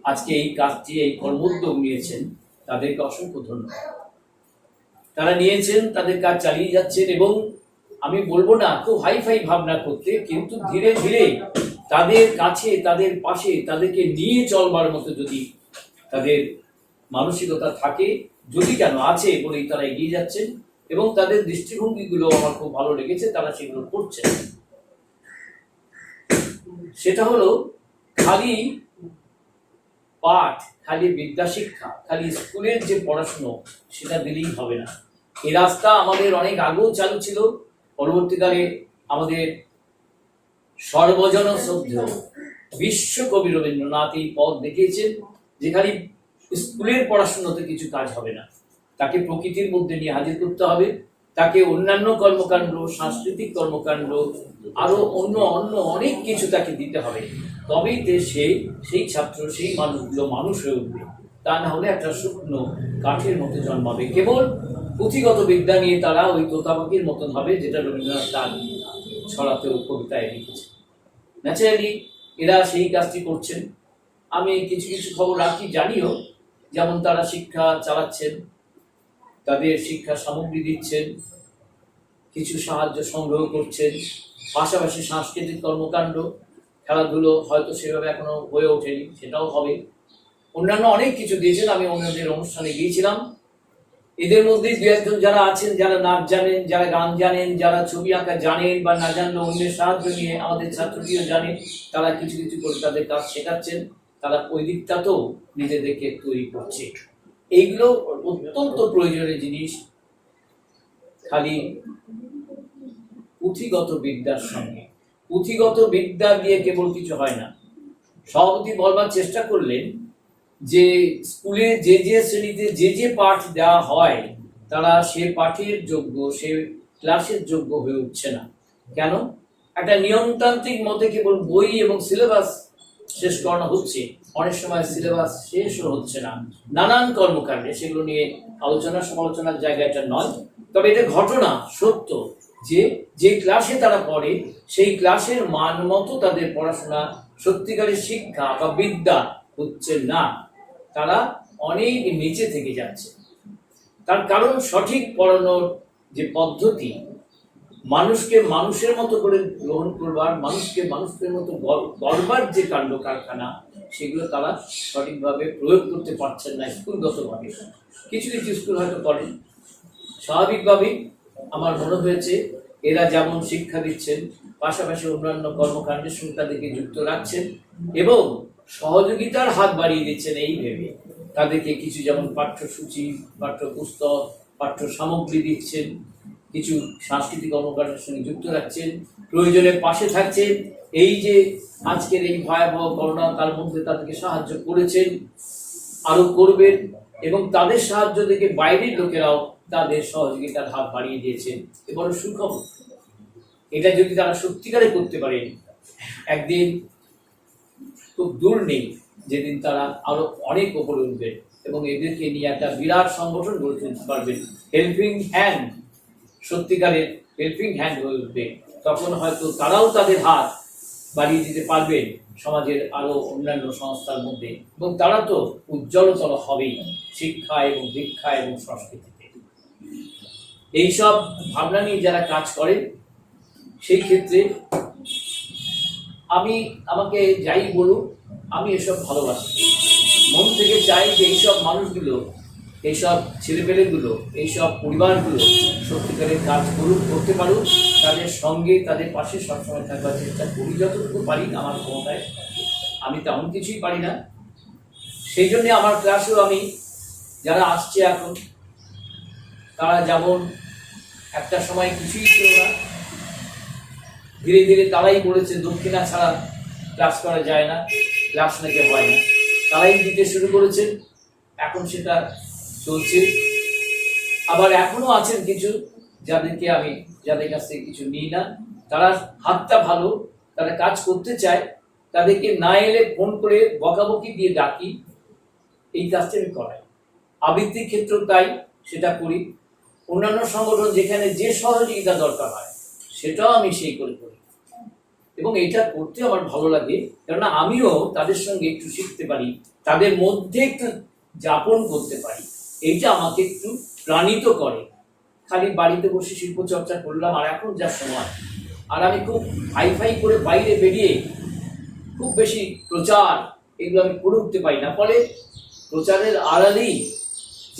আজকে এই কাজটি, এই কর্মোদ্যোগ নিয়েছেন, তাদেরকে অসংখ্য ধন্যবাদ। তারা নিয়েছেন, তাদের কাজ চালিয়ে যাচ্ছেন, এবং আমি বলবো না খুব হাইফাই ভাবনা করতে, কিন্তু ধীরে ধীরে তাদের কাছে, তাদের পাশে, তাদেরকে নিয়ে চলবার মতো যদি তাদের মানসিকতা থাকে, যদি কেন আছে বলেই তারা এগিয়ে যাচ্ছেন, এবং তাদের দৃষ্টিভঙ্গিগুলো আমার খুব ভালো লেগেছে, তারা সেগুলো করছেন। সেটা হলো খালি পাঠ, খালি বিদ্যা শিক্ষা, খালি স্কুলের যে পড়াশুনো, সেটা দিলেই হবে না। এই রাস্তা আমাদের অনেক আগেও চালু ছিল। পরবর্তীকালে আমাদের সর্বজন শ্রদ্ধেয় বিশ্বকবি রবীন্দ্রনাথ এই পথ দেখিয়েছেন যে খালি স্কুলের পড়াশোনাতে কিছু কাজ হবে না, তাকে প্রকৃতির মধ্যে নিয়ে হাজির করতে হবে, তাকে অন্যান্য কর্মকাণ্ড, সাংস্কৃতিক কর্মকাণ্ড, আরো অন্য অন্য অনেক কিছু তাকে দিতে হবে। তবেই সেই ছাত্র, সেই মানুষগুলো মানুষ হয়ে উঠবে। তা না হলে একটা শুকনো কাঠের মতো জন্মাবে। কেবল পুঁথিগত বিদ্যা নিয়ে তারা ওই তোতা পাখির মতন হবে, যেটা রবীন্দ্রনাথ তার ছড়াতেও কবিতায় লিখেছে। ন্যাচারালি এরা সেই কাজটি করছেন। আমি কিছু কিছু খবর রাখি, জানিও, যেমন তারা শিক্ষা চালাচ্ছেন, তাদের শিক্ষা সামগ্রী দিচ্ছেন, কিছু সাহায্য সংগ্রহ করছেন, পাশাপাশি সাংস্কৃতিক কর্মকাণ্ড, খেলাধুলো হয়তো সেভাবে এখনো হয়ে ওঠেনি, সেটাও হবে। অন্যান্য অনেক কিছু দিয়েছেন। আমি অন্যদের অনুষ্ঠানে গিয়েছিলাম, এদের মধ্যে দু একজন যারা আছেন, যারা নাচ জানেন, যারা গান জানেন, যারা ছবি আঁকা জানেন, বা না জানলেও অন্যের সাহায্য নিয়ে আমাদের ছাত্রটিও জানেন, তারা কিছু কিছু করে তাদের কাজ শেখাচ্ছেন। তারা ওই দিকটাতেও নিজেদেরকে তৈরি করছে। এইগুলো অত্যন্ত প্রয়োজনীয় জিনিস। খালি পুঁথিগত বিদ্যার সঙ্গে, পুঁথিগত বিদ্যা দিয়ে কেবল কিছু হয় না। সভাপতি বলবার চেষ্টা করলেন যে স্কুলে যে যে শ্রেণীতে যে যে পাঠ দেওয়া হয়, তারা সে পাঠের যোগ্য, সে ক্লাসের যোগ্য হয়ে উঠছে না। কেন? একটা নিয়মতান্ত্রিক মতে কেবল বই এবং সিলেবাস শেষ করানো হচ্ছে, অনেক সময় সিলেবাস শেষও হচ্ছে না নানান কর্মকাণ্ডে। সেগুলো নিয়ে আলোচনা সমালোচনার জায়গা এটা নয়, তবে এটা ঘটনা সত্য যে যে ক্লাসে তারা পড়ে, সেই ক্লাসের মান মতো তাদের পড়াশোনা, সত্যিকারের শিক্ষা বা বিদ্যা হচ্ছে না। তারা অনেক নিচে থেকে যাচ্ছে। তার কারণ সঠিক পড়ানোর যে পদ্ধতি, মানুষকে মানুষের মতো করে গ্রহণ করবার, মানুষকে মানুষের মতো গড়বার যে কাণ্ড কারখানা, সেগুলো তারা সঠিকভাবে প্রয়োগ করতে পারছেন না স্কুলগতভাবে। কিছু কিছু স্কুল হয়তো করেন। স্বাভাবিকভাবেই আমার মনে হয়েছে এরা যেমন শিক্ষা দিচ্ছেন, পাশাপাশি অন্যান্য কর্মকাণ্ডের সঙ্গে তাদেরকে যুক্ত রাখছেন এবং সহযোগিতার হাত বাড়িয়ে দিচ্ছেন এই ভেবে তাদেরকে কিছু, যেমন পাঠ্যসূচি, পাঠ্যপুস্তক, পাঠ্য সামগ্রী দিচ্ছেন, কিছু সাংস্কৃতিক কর্মকাণ্ডের সঙ্গে যুক্ত রাখছেন, প্রয়োজনে পাশে থাকছেন। এই যে আজকের এই ভয়াবহ করোনা, তার মধ্যে তাদেরকে সাহায্য করেছেন, আরো করবেন, এবং তাদের সাহায্য থেকে বাইরের লোকেরাও তাদের সহযোগিতার হাত বাড়িয়ে দিয়েছেন। এ বড় সুখবর। এটা যদি তারা সত্যিকারে করতে পারেন, একদিন খুব দূর নেই যেদিন তারা আরো অনেক উপরে উঠবেন। এবং এদেরকে নিয়ে একটা বিরাট সংগঠন গড়ে তুলতে পারবেন। হেল্পিং হ্যান্ড, সত্যিকারের হেল্পিং হ্যান্ড হয়ে উঠবে। তখন হয়তো তারাও তাদের হাত বাড়িয়ে দিতে পারবেন সমাজের আরো অন্যান্য সংস্থার মধ্যে, এবং তারা তো উজ্জ্বলতর হবেই শিক্ষা এবং দীক্ষা এবং সংস্কৃতিতে। এইসব ভাবনা নিয়ে যারা কাজ করেন, সেই ক্ষেত্রে আমাকে যাই বলুন, আমি এসব ভালোবাসি, মন থেকে চাই যে এইসব মানুষগুলো, এইসব ছেলেপেলেগুলো, এইসব পরিবারগুলো সত্যিকারের কাজ করতে পারুক। তাদের সঙ্গে, তাদের পাশে সবসময় থাকবার চেষ্টা করি যতটুকু পারি আমার ক্ষমতায়। আমি তেমন কিছুই পারি না, সেই জন্যে আমার ক্লাসেও আমি যারা আসছে এখন, তারা যেমন একটা সময় কিছুই ছিল না, ধীরে ধীরে তারাই বলেছে দক্ষিণা ছাড়া ক্লাস করা যায় না, ক্লাস নাকি হয় না, তারাই দিতে শুরু করেছেন। এখন সেটা চলছে। আবার এখনো আছেন কিছু যাদের কাছ থেকে কিছু নিই না, তারা হাতটা ভালো, তারা কাজ করতে চায়, তাদেরকে না এলে ফোন করে বকাবকি দিয়ে ডাকি, এই কাজটা আমি করাই। আবৃত্তির ক্ষেত্রেও তাই, সেটা করি। অন্যান্য সংগঠন যেখানে যে সহযোগিতা দরকার হয় সেটাও আমি সেই করে করি, এবং এটা করতে আমার ভালো লাগে, কেননা আমিও তাদের সঙ্গে একটু শিখতে পারি, তাদের মধ্যে একটু যাপন করতে পারি। এইটা আমাকে একটু প্রাণিত করে। খালি বাড়িতে বসে শিল্প চর্চা করলাম, আর এখন যা সময়, আর আমি খুব হাইফাই করে বাইরে বেরিয়ে খুব বেশি প্রচার এগুলো আমি করে উঠতে পারি না। ফলে প্রচারের আড়ালেই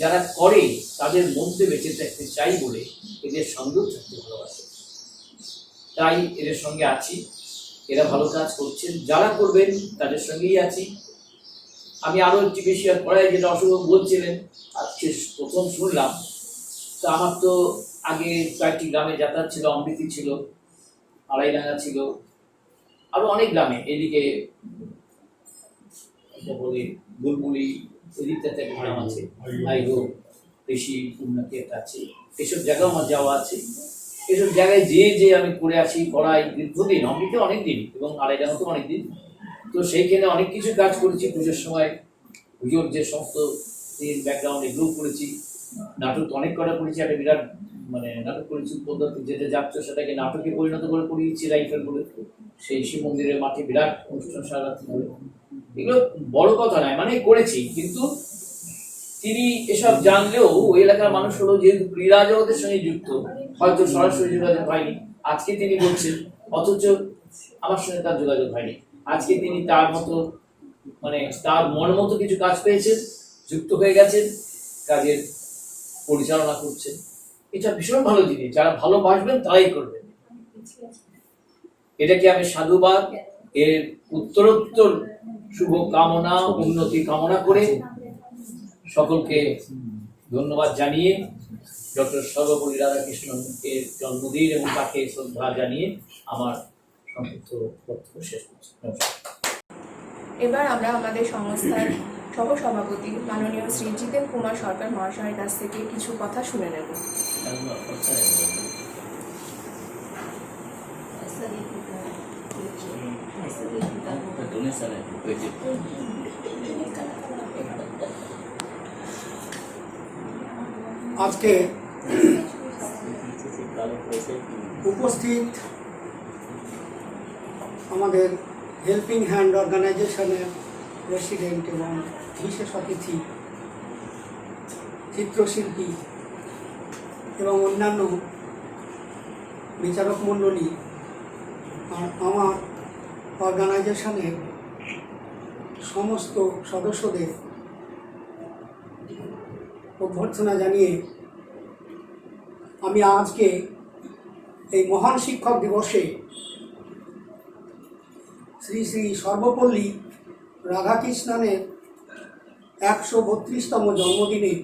যারা করে তাদের মধ্যে বেঁচে থাকতে চাই বলে এদের সঙ্গেও থাকতে ভালোবাসে, তাই এদের সঙ্গে আছি। এরা ভালো কাজ করছেন, যারা করবেন তাদের সঙ্গেই আছি। আমি আরো একটি বেশি আর পড়াই, যেটা অশুভ বলছিলেন, আজকে প্রথম শুনলাম। তো আমার তো আগে কয়েকটি গ্রামে যাতায়াত ছিল, অমৃতি ছিল, আড়াইডাঙ্গা ছিল, আরো অনেক গ্রামে, এদিকে বলি বুলবুলি, এদিকটাতে একটা গ্রাম আছে, আইগো, বেশি উন্নতি একটা আছে, এসব জায়গাও আমার যাওয়া আছে। এসব জায়গায় যে আমি করে আসি, করাই দীর্ঘদিন, অমৃতে অনেকদিন এবং আড়াইডাঙ্গাতেও অনেকদিন। তো সেইখানে অনেক কিছু কাজ করেছি। পুজোর সময় পুজোর যে সমস্ত ব্যাকগ্রাউন্ড এগুলোও করেছি। নাটক অনেক কটা করেছি, একটা বিরাট নাটক করেছি পদ্ধতি, যেটা যাচ্ছ সেটাকে নাটকে পরিণত করে করিয়েছি রাইফেল বলে, সেই শিব মন্দিরের মাঠে বিরাট অনুষ্ঠান সারা রাত্রি করে। এগুলো বড় কথা নয়, করেছি। কিন্তু তিনি এসব জানলেও ওই এলাকার মানুষ হলো যেহেতু ক্রীড়া জগতের সঙ্গে যুক্ত, হয়তো সরাসরি যোগাযোগ হয়নি। আজকে তিনি বলছেন, অথচ আমার সঙ্গে তার যোগাযোগ হয়নি। আজকে তিনি তার মতো তার মন মতো কিছু কাজ পেয়েছেন, যুক্ত হয়ে গেছেন, কাজের পরিচালনা করছেন। এটা ভীষণ ভালো জিনিস, যারা ভালোবাসবেন তারাই করবেন। এটাকে আমি সাধুবাদ, এর উত্তরোত্তর শুভ কামনা, উন্নতি কামনা করে সকলকে ধন্যবাদ জানিয়ে, ডক্টর সর্বপল্লী রাধাকৃষ্ণনের জন্মদিন এবং তাকে শ্রদ্ধা জানিয়ে আমার সংক্ষিপ্ত বক্তব্য শেষ করছি। এবার আমরা আমাদের সংস্থার সহসভাপতি মাননীয় শ্রী জিতেন কুমার সরকার মহাশয়ের কাছ থেকে কিছু কথা শুনে নেব। আজকে উপস্থিত আমাদের হেল্পিং হ্যান্ড অর্গানাইজেশনের প্রেসিডেন্ট এবং বিশেষ অতিথি, চিত্রশিল্পী এবং অন্যান্য বিচারক মণ্ডলী, আর আমার অর্গানাইজেশনের সমস্ত সদস্যদের অভ্যর্থনা জানিয়ে আমি আজকে এই মহান শিক্ষক দিবসে শ্রী শ্রী সর্বপল্লী রাধাকৃষ্ণনের 132তম জন্মদিনে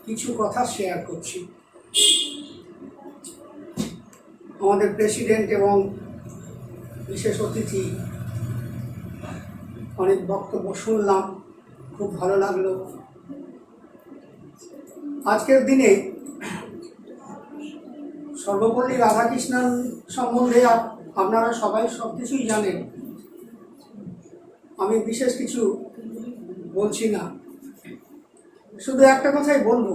কিছু কথা শেয়ার করছি। আমাদের প্রেসিডেন্ট এবং বিশেষ অতিথি অনেক বক্তব্য শুনলাম, খুব ভালো লাগলো। আজকের দিনে সর্বপল্লী রাধাকৃষ্ণন সম্বন্ধে আপনারা সবাই সব কিছুই জানেন। আমি বিশেষ কিছু বলছি না, শুধু একটা কথাই বলবো,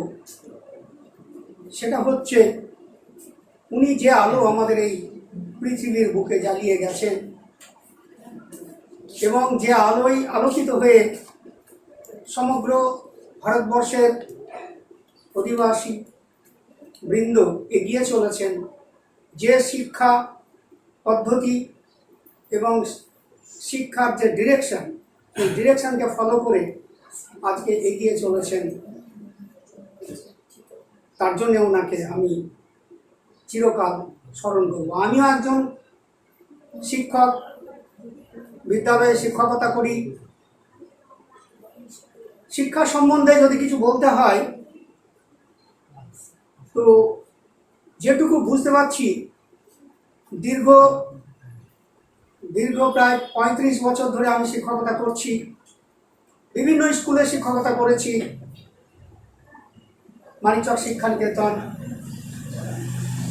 সেটা হচ্ছে উনি যে আলো আমাদের এই পৃথিবীর বুকে জ্বালিয়ে গেছেন এবং যে আলোয় আলোকিত হয়ে সমগ্র ভারতবর্ষের অধিবাসী বৃন্দ এগিয়ে চলেছেন, যে শিক্ষা পদ্ধতি এবং শিক্ষার যে ডিরেকশন, সেই ডিরেকশনকে ফলো করে আজকে এগিয়ে চলেছেন, তার জন্য ওনাকে আমি চিরকাল স্মরণ করব। আমিও একজন শিক্ষক, বিদ্যালয়ে শিক্ষকতা করি। শিক্ষা সম্বন্ধে যদি কিছু বলতে হয়, তো যেটুকু বুঝতে পারছি, দীর্ঘ প্রায় 35 বছর ধরে আমি শিক্ষকতা করছি। বিভিন্ন স্কুলে শিক্ষকতা করেছি, মানিকচক শিক্ষানিকেতন,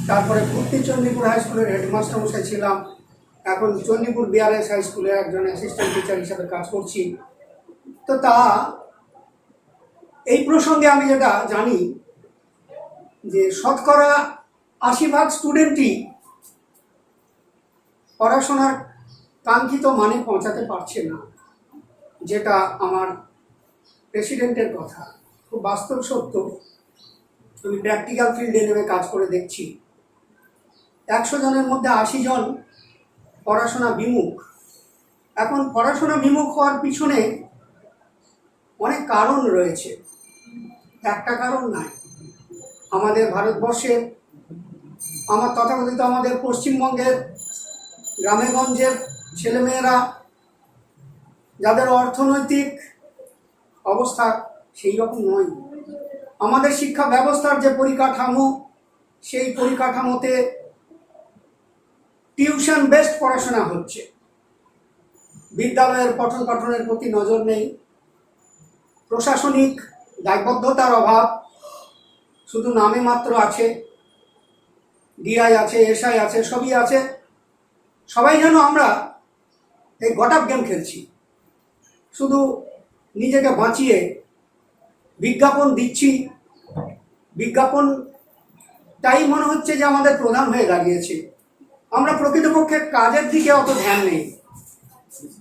তারপরে ভর্তি চণ্ডীপুর হাই স্কুলের হেডমাস্টার মশাই ছিলাম, এখন চণ্ডীপুর বিআরএস হাই স্কুলের একজন অ্যাসিস্ট্যান্ট টিচার হিসেবে কাজ করছি। তো এই প্রসঙ্গে আমি যেটা জানি যে শতকরা 80% স্টুডেন্টই পড়াশোনার কাঙ্ক্ষিত মানে পৌঁছাতে পারছে না, যেটা আমার প্রেসিডেন্টের কথা, খুব বাস্তব সত্য। আমি প্র্যাকটিক্যাল ফিল্ডে নেমে কাজ করে দেখছি, 100 জনের মধ্যে 80 জন পড়াশোনা বিমুখ। এখন পড়াশোনা বিমুখ হওয়ার পিছনে অনেক কারণ রয়েছে, একটা কারণ নাই। আমাদের ভারতবর্ষের, আমার তথাকথিত আমাদের পশ্চিমবঙ্গের গ্রামেগঞ্জের ছেলেমেয়েরা, যাদের অর্থনৈতিক অবস্থা সেই রকম নয়, আমাদের শিক্ষা ব্যবস্থার যে পরিকাঠামো, সেই পরিকাঠামোতে টিউশন বেসড পড়াশোনা হচ্ছে, বিদ্যালয়ের পঠন পাঠনের প্রতি নজর নেই, প্রশাসনিক দায়বদ্ধতার অভাব, শুধু নামে মাত্র আছে, ডিআই আছে, এসআই আছে, সবই আছে, সবাই যেন আমরা এই গটাপ গেম খেলছি, শুধু নিজেকে বাঁচিয়ে বিজ্ঞাপন দিচ্ছি। বিজ্ঞাপনটাই মনে হচ্ছে যে আমাদের প্রধান হয়ে দাঁড়িয়েছে, আমরা প্রকৃতপক্ষে কাজের দিকে অত ধ্যান নেই।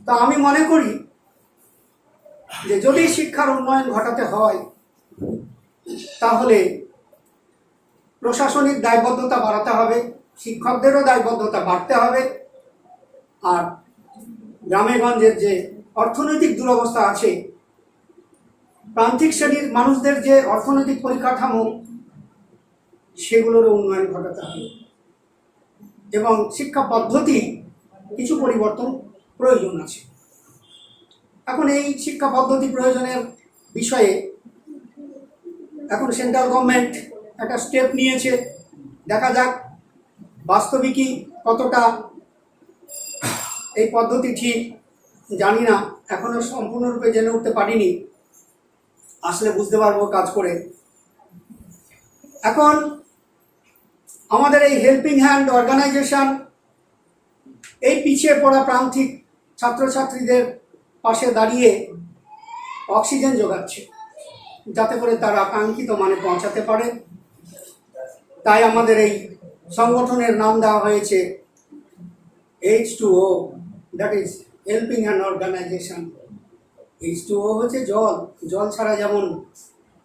তা আমি মনে করি যে যদি শিক্ষার উন্নয়ন ঘটাতে হয়, তাহলে প্রশাসনিক দায়বদ্ধতা বাড়াতে হবে, শিক্ষকদেরও দায়বদ্ধতা বাড়তে হবে, আর গ্রামেগঞ্জের যে অর্থনৈতিক দুরবস্থা আছে, প্রান্তিক শ্রেণীর মানুষদের যে অর্থনৈতিক পরিকাঠামো, সেগুলোরও উন্নয়ন ঘটাতে হবে এবং শিক্ষা পদ্ধতি কিছু পরিবর্তন প্রয়োজন আছে। এখন এই শিক্ষা পদ্ধতি প্রয়োজনের বিষয়ে এখন সেন্ট্রাল গভর্নমেন্ট একটা স্টেপ নিয়েছে, দেখা যাক বাস্তবিকই কতটা এই পদ্ধতি ঠিক, জানি না, এখনো সম্পূর্ণরূপে জেনে উঠতে পারিনি, আসলে বুঝতে পারবো কাজ করে। এখন আমাদের এই হেল্পিং হ্যান্ড অর্গানাইজেশন এই পিছিয়ে পড়া প্রান্তিক ছাত্রছাত্রীদের পাশে দাঁড়িয়ে অক্সিজেন যোগাচ্ছে, যাতে করে তারা কাঙ্ক্ষিত মানে পৌঁছাতে পারে। তাই আমাদের এই সংগঠনের নাম দেওয়া হয়েছে H2O, that is helping hand organisation. H2O হচ্ছে জল, জল ছাড়া যেমন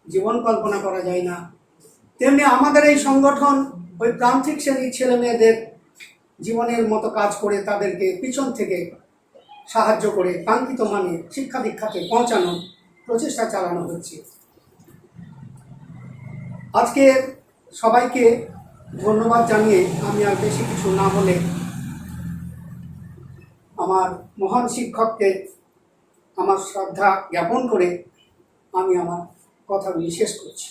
জীবন কল্পনা করা যায় না, তেমনি আমাদের এই সংগঠন ওই প্রান্তিক শ্রেণীর ছেলে মেয়েদের জীবনের মতো কাজ করে তাদেরকে পিছন থেকে সাহায্য করে কাঙ্ক্ষিত মানে শিক্ষা দীক্ষাতে পৌঁছানোর প্রচেষ্টা চালানো হচ্ছে। আজকে সবাইকে ধন্যবাদ জানিয়ে আমি আর বেশি কিছু না বলে আমার মহান শিক্ষককে আমার শ্রদ্ধা জ্ঞাপন করে আমি আমার কথাগুলি শেষ করছি।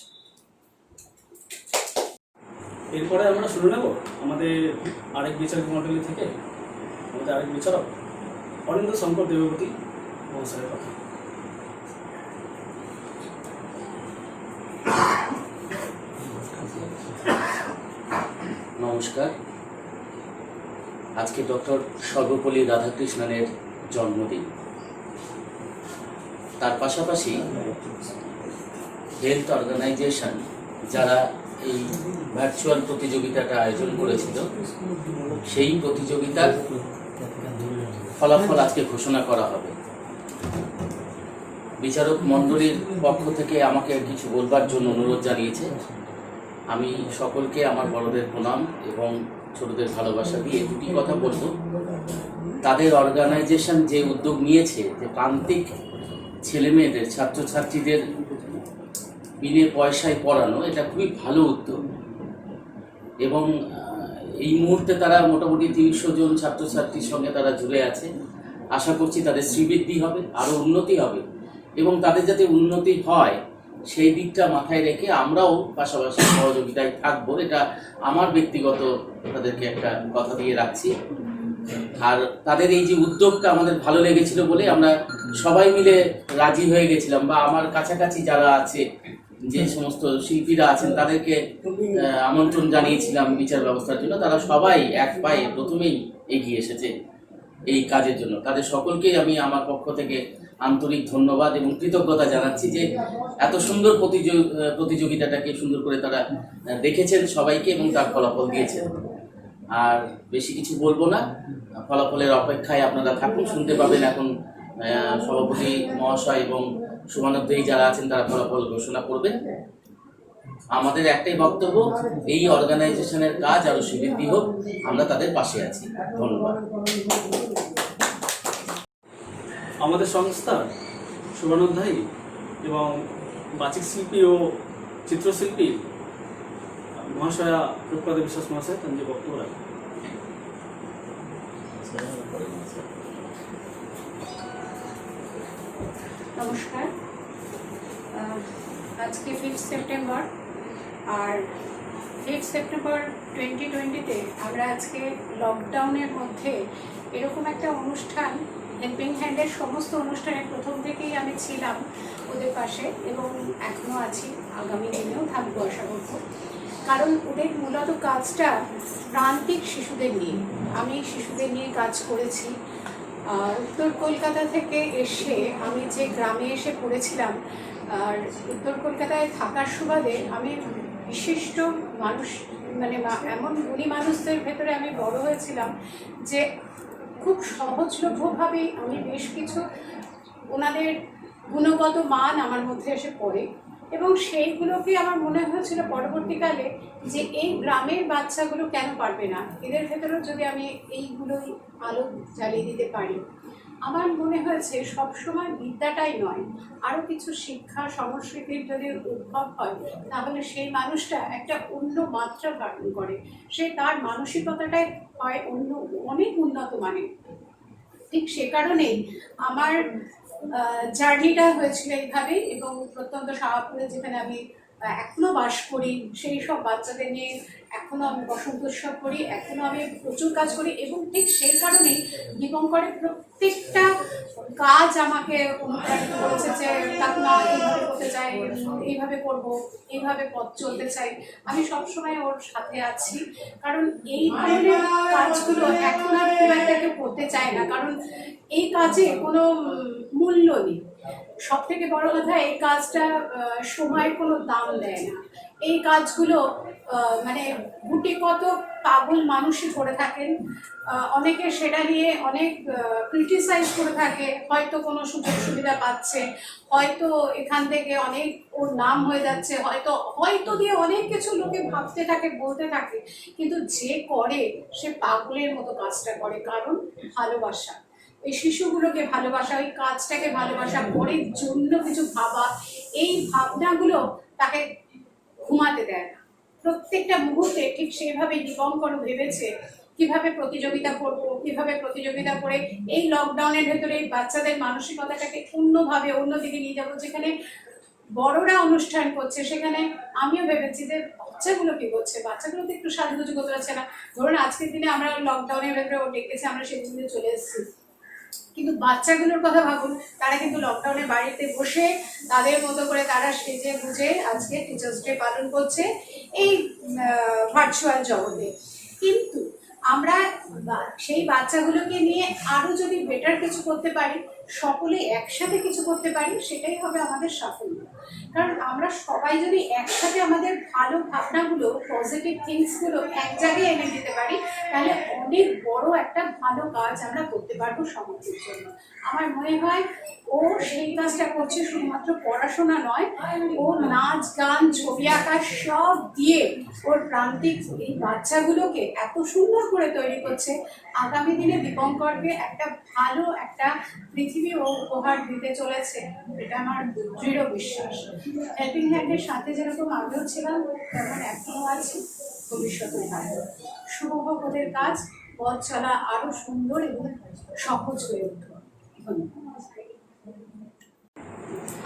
এরপরে আমরা শুনে নেব আমাদের আরেক বিচারক মণ্ডলী থেকে আমাদের আরেক বিচারক অনিন্দ শঙ্কর দেবভূতি মহাশয়ের কথা। নমস্কার। আজকে ডক্টর সর্বপল্লী রাধাকৃষ্ণনের জন্মদিন। তার পাশাপাশি হেলথ অর্গানাইজেশন যারা এই ভার্চুয়াল প্রতিযোগিতাটা আয়োজন করেছিল, সেই প্রতিযোগিতার ফলাফল আজকে ঘোষণা করা হবে। বিচারক মণ্ডলীর পক্ষ থেকে আমাকে কিছু বলবার জন্য অনুরোধ জানিয়েছে। আমি সকলকে আমার বড়দের প্রণাম এবং ছোটদের ভালোবাসা দিয়ে দুটি কথা বলবো। তাদের অর্গানাইজেশন যে উদ্যোগ নিয়েছে যে প্রান্তিক ছেলেমেয়েদের, ছাত্রছাত্রীদের বিনে পয়সায় পড়ানো, এটা খুবই ভালো উদ্যোগ। এবং এই মুহূর্তে তারা মোটামুটি 300 জন ছাত্রছাত্রীর সঙ্গে তারা জুড়ে আছে। আশা করছি তাদের শ্রীবৃদ্ধি হবে, আরও উন্নতি হবে, এবং তাদের যাতে উন্নতি হয় সেই দিকটা মাথায় রেখে আমরাও পাশাপাশি সহযোগিতায় থাকবো। এটা আমার ব্যক্তিগত তাদেরকে একটা কথা দিয়ে রাখছি। আর তাদের এই যে উদ্যোগটা আমাদের ভালো লেগেছিল বলে আমরা সবাই মিলে রাজি হয়ে গেছিলাম, বা আমার কাছাকাছি যারা আছে, যে সমস্ত শিল্পীরা আছেন, তাদেরকে আমন্ত্রণ জানিয়েছিলাম বিচার ব্যবস্থার জন্য। তারা সবাই এক পায়ে প্রথমেই এগিয়ে এসেছে এই কাজের জন্য। তাদের সকলকেই আমি আমার পক্ষ থেকে আন্তরিক ধন্যবাদ এবং কৃতজ্ঞতা জানাচ্ছি যে এত সুন্দর প্রতিযোগিতাটাকে সুন্দর করে তারা দেখেছেন সবাইকে এবং তার ফলাফল দিয়েছেন। আর বেশি কিছু বলবো না, ফলাফলের অপেক্ষায় আপনারা থাকুন, শুনতে পাবেন এখন সভাপতি মহাশয় এবং শুভানুধ্যায়ী যারা আছেন তারা ফলাফল ঘোষণা করবেন। আমাদের একটাই বক্তব্য, এই অর্গানাইজেশনের কাজ আরো সুবৃদ্ধি হোক, আমরা তাদের পাশে আছি। ধন্যবাদ। আমাদের সংস্থার শুভানুধ্যায়ী এবং বাচিক শিল্পী ও চিত্রশিল্পী মহাশয়া প্রপাদা বিশ্বাস মহাশয় তার যে বক্তব্য রাখেন। নমস্কার। আজকে 5 সেপ্টেম্বর, আর 5 সেপ্টেম্বর 2020-তে আমরা আজকে লকডাউনের মধ্যে এরকম একটা অনুষ্ঠান, হেল্পিং হ্যান্ডের সমস্ত অনুষ্ঠানের প্রথম থেকেই আমি ছিলাম ওদের পাশে এবং এখনও আছি, আগামী দিনেও থাকবো আশা করব। কারণ ওদের মূলত কাজটা প্রান্তিক শিশুদের নিয়ে, আমি শিশুদের নিয়ে কাজ করেছি। উত্তর কলকাতা থেকে এসে আমি যে গ্রামে এসে পড়েছিলাম, আর উত্তর কলকাতায় থাকার সুবাদে আমি বিশিষ্ট মানুষ, মানে এমন গুণী মানুষদের ভেতরে আমি বড় হয়েছিলাম যে খুব সহজলভ্যভাবেই আমি বেশ কিছু ওনাদের গুণগত মান আমার মধ্যে এসে পড়ে, এবং সেইগুলোকে আমার মনে হয়েছিল পরবর্তীকালে যে এই গ্রামের বাচ্চাগুলো কেন পারবে না, এদের ভেতরেও যদি আমি এইগুলোই আলো জ্বালিয়ে দিতে পারি। আমার মনে হয়েছে সবসময় বিদ্যাটাই নয়, আরও কিছু শিক্ষা সংস্কৃতির যদি উদ্ভব হয় তাহলে সেই মানুষটা একটা অন্য মাত্রা ধারণ করে, সে তার মানসিকতাটাই হয় অন্য অনেক উন্নত মানের। ঠিক সে কারণেই আমার জার্নিটা হয়েছিল এইভাবেই, এবং প্রত্যন্ত শাহপুরে যেখানে আমি এখনো বাস করি সেই সব বাচ্চাদের নিয়ে এখনো আমি বসন্ত উৎসব করি, এখনো আমি প্রচুর কাজ করি, এবং ঠিক সেই কারণেই দীপঙ্করের প্রত্যেকটা কাজ আমাকে অনুপ্রাণিত করেছে যে কাকিমা এইভাবে করতে চাই, এইভাবে করবো, এইভাবে পথ চলতে চাই। আমি সবসময় ওর সাথে আছি, কারণ এই ধরনের কাজগুলো এখন আর খুব একটা কেউ করতে চায় না, কারণ এই কাজে কোনো মূল্য নেই। সব থেকে বড় কথা, এই কাজটা সময়ের কোনো দাম দেয় না। এই কাজগুলো মানে গুটি কত পাগল মানুষই করে থাকেন, অনেকে সেটা নিয়ে অনেক ক্রিটিসাইজ করে থাকে, হয়তো কোনো সুযোগ সুবিধা পাচ্ছে, হয়তো এখান থেকে অনেক ওর নাম হয়ে যাচ্ছে, হয়তো দিয়ে অনেক কিছু লোকে ভাবতে থাকে, বলতে থাকে, কিন্তু যে করে সে পাগলের মতো কাজটা করে, কারণ ভালোবাসা, এই শিশুগুলোকে ভালোবাসা, ওই কাজটাকে ভালোবাসা, পরের জন্য কিছু ভাবা, এই ভাবনাগুলো তাকে ঘুমাতে দেয় না। প্রত্যেকটা মুহূর্তে ঠিক সেইভাবে দীপঙ্কর ভেবেছে কিভাবে প্রতিযোগিতা করব, কিভাবে প্রতিযোগিতা করে এই লকডাউনের ভেতরে এই বাচ্চাদের মানসিকতাটাকে অন্যভাবে অন্যদিকে নিয়ে যাবো। যেখানে বড়রা অনুষ্ঠান করছে সেখানে আমিও ভেবেছি যে বাচ্চাগুলো কি করছে, বাচ্চাগুলো তো একটু সাজুগুজু করতে পারছে না। ধরুন আজকের দিনে আমরা লকডাউনের ভেতরে ও ডেকেছে, আমরা সেদিনে চলে এসেছি, কিন্তু বাচ্চাগুলোর কথা ভাবুন, তারা কিন্তু লকডাউনে বাড়িতে বসে তাদের মতো করে তারা সেজে বুঝে আজকে টিচার্স ডে পালন করছে এই ভার্চুয়াল জগতে। কিন্তু আমরা সেই বাচ্চাগুলোকে নিয়ে আরও যদি বেটার কিছু করতে পারি সকলে একসাথে কিছু করতে পারি, সেটাই হবে আমাদের সাফল্য। কারণ আমরা সবাই যদি একসাথে আমাদের ভালো ভাবনাগুলো, পজিটিভ থিংসগুলো এক জায়গায় এনে দিতে পারি, তাহলে অনেক বড় একটা ভালো কাজ আমরা করতে পারবো সমাজের জন্য। আমার মনে হয় ও সেই কাজটা করছে, শুধুমাত্র পড়াশোনা নয়, ও নাচ গান ছবি আঁকা সব দিয়ে ওর প্রান্তিক এই বাচ্চাগুলোকে এত সুন্দর করে তৈরি করছে। আগামী দিনে দীপঙ্করকে একটা ভালো একটা পৃথিবী ও উপহার দিতে চলেছে, এটা আমার দৃঢ় বিশ্বাস। হেল্পিং হ্যান্ডের সাথে যেরকম আগেও ছিলাম, তেমন এখনও আছি, ভবিষ্যতে থাকবো। শুভ হোক ওদের কাজ, পথ চলা আরো সুন্দর এবং সহজ হয়ে উঠবে। ধন্যবাদ।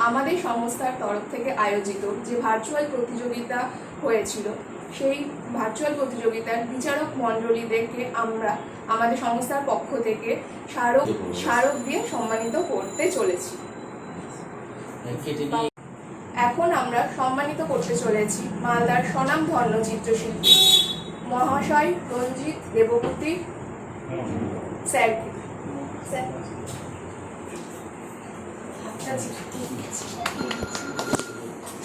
আমাদের সংস্থার তরফ থেকে আয়োজিত যে ভার্চুয়াল প্রতিযোগিতা হয়েছিল, সেই ভার্চুয়াল প্রতিযোগিতার বিচারক মণ্ডলীদেরকে আমরা আমাদের সংস্থার পক্ষ থেকে স্মারক দিয়ে সম্মানিত করতে চলেছি। এখন আমরা সম্মানিত করতে চলেছি মালদার স্বনামধন্য চিত্রশিল্পী মহাশয় রঞ্জিত দেবভূতি স্যারকে।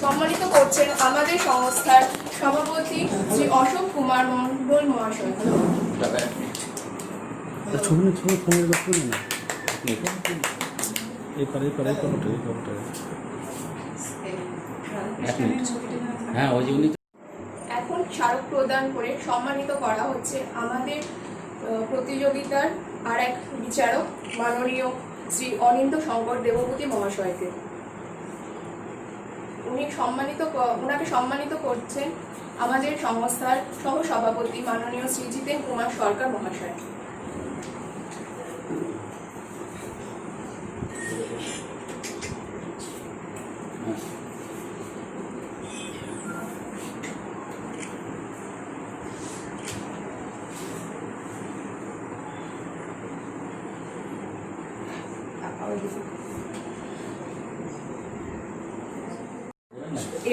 সম্মানিত করছেন আমাদের সংস্থার সভাপতি শ্রী অশোক কুমার মণ্ডল মহাশয়। হ্যাঁ, ওই যে উনি এখন স্মারক প্রদান করে সম্মানিত করা হচ্ছে আমাদের প্রতিযোগিতার আর এক বিচারক মাননীয় শ্রী অনিন্দ্য শঙ্কর দেবভূতি মহাশয়কে। ওনাকে সম্মানিত করছেন আমাদের সংস্থার সহ সভাপতি মাননীয় শ্রী জিতেন কুমার সরকার মহাশয়।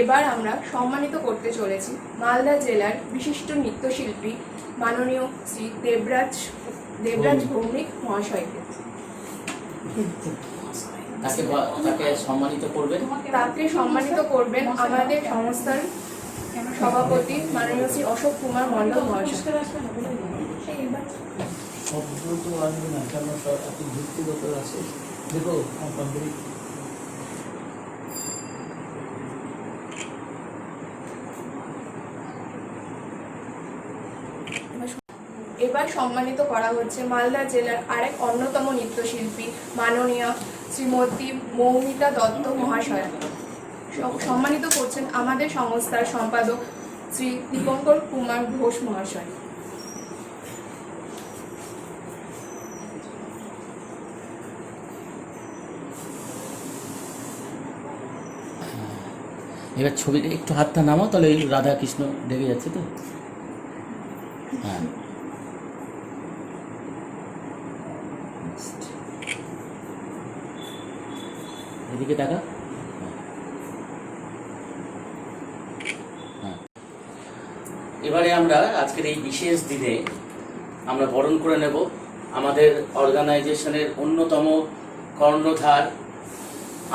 এবার আমরা সম্মানিত করতে চলেছি মালদা জেলার বিশিষ্ট নৃত্যশিল্পী মাননীয় শ্রী দেবরাজ ভৌমিক মহাশয়কে। তাকে সম্মানিত করবেন। তাকে সম্মানিত করবেন আমাদের সংস্থার সভাপতি মাননীয় শ্রী অশোক কুমার মণ্ডল মহাশয়। এবার সম্মানিত করা হচ্ছে মালদা জেলার আরেক অন্যতম নৃত্যশিল্পী মাননীয় শ্রীমতী মৌমিতা দত্ত মহাশয়। সম্মানিত করছেন আমাদের সংস্থার সম্পাদক শ্রী দীপঙ্কর কুমার ঘোষ মহাশয়। এবার ছবিটা একটু হাতটা নামাও, তাহলে এই রাধা কৃষ্ণ দেখে যাচ্ছে তো। হ্যাঁ, এদিকে টাকা। হ্যাঁ, এবারে আমরা আজকের এই বিশেষ দিনে আমরা বরণ করে নেব আমাদের অর্গানাইজেশনের অন্যতম কর্ণধার,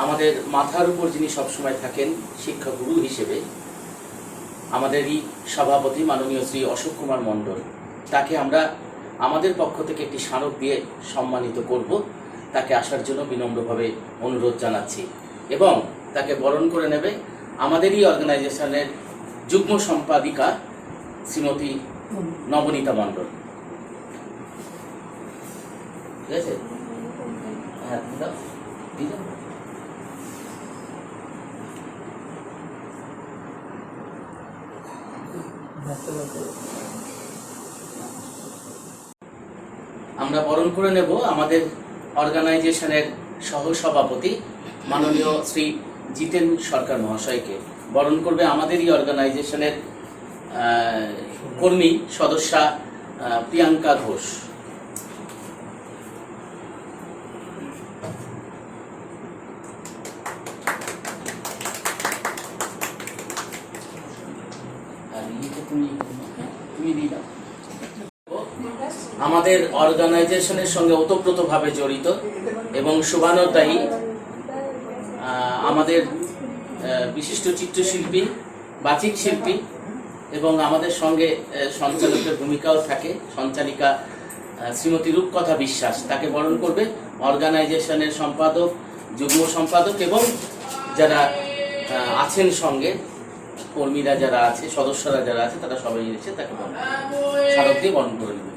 আমাদের মাথার উপর যিনি সবসময় থাকেন শিক্ষাগুরু হিসেবে, আমাদেরই সভাপতি মাননীয় শ্রী অশোক কুমার মণ্ডল। তাকে আমরা আমাদের পক্ষ থেকে একটি স্মারক দিয়ে সম্মানিত করব। তাকে আসার জন্য বিনম্রভাবে অনুরোধ জানাচ্ছি এবং তাকে বরণ করে নেবে আমাদেরই অর্গানাইজেশনের যুগ্ম সম্পাদিকা শ্রীমতী নবনীতা মণ্ডল। ঠিক আছে? হ্যাঁ, আমরা বরণ করে নেব আমাদের অর্গানাইজেশনের সহসভাপতি মাননীয় শ্রী জিতেন সরকার মহাশয়কে। বরণ করবে আমাদেরই অর্গানাইজেশনের কর্মী সদস্যা প্রিয়াঙ্কা ঘোষ। আমাদের অর্গানাইজেশনের সঙ্গে ওতপ্রোতভাবে জড়িত এবং শোভানোতায়ী আমাদের বিশিষ্ট চিত্রশিল্পী, বাচিক শিল্পী এবং আমাদের সঙ্গে সঞ্চালকের ভূমিকাও থাকে। সঞ্চালিকা শ্রীমতী রূপকথা বিশ্বাস, তাকে বরণ করবে অর্গানাইজেশনের সম্পাদক, যুগ্ম সম্পাদক এবং যারা আছেন সঙ্গে কর্মীরা যারা আছে, সদস্যরা যারা আছে, তারা সবাই এসে তাকে স্মারক দিয়ে বরণ করে নেবে।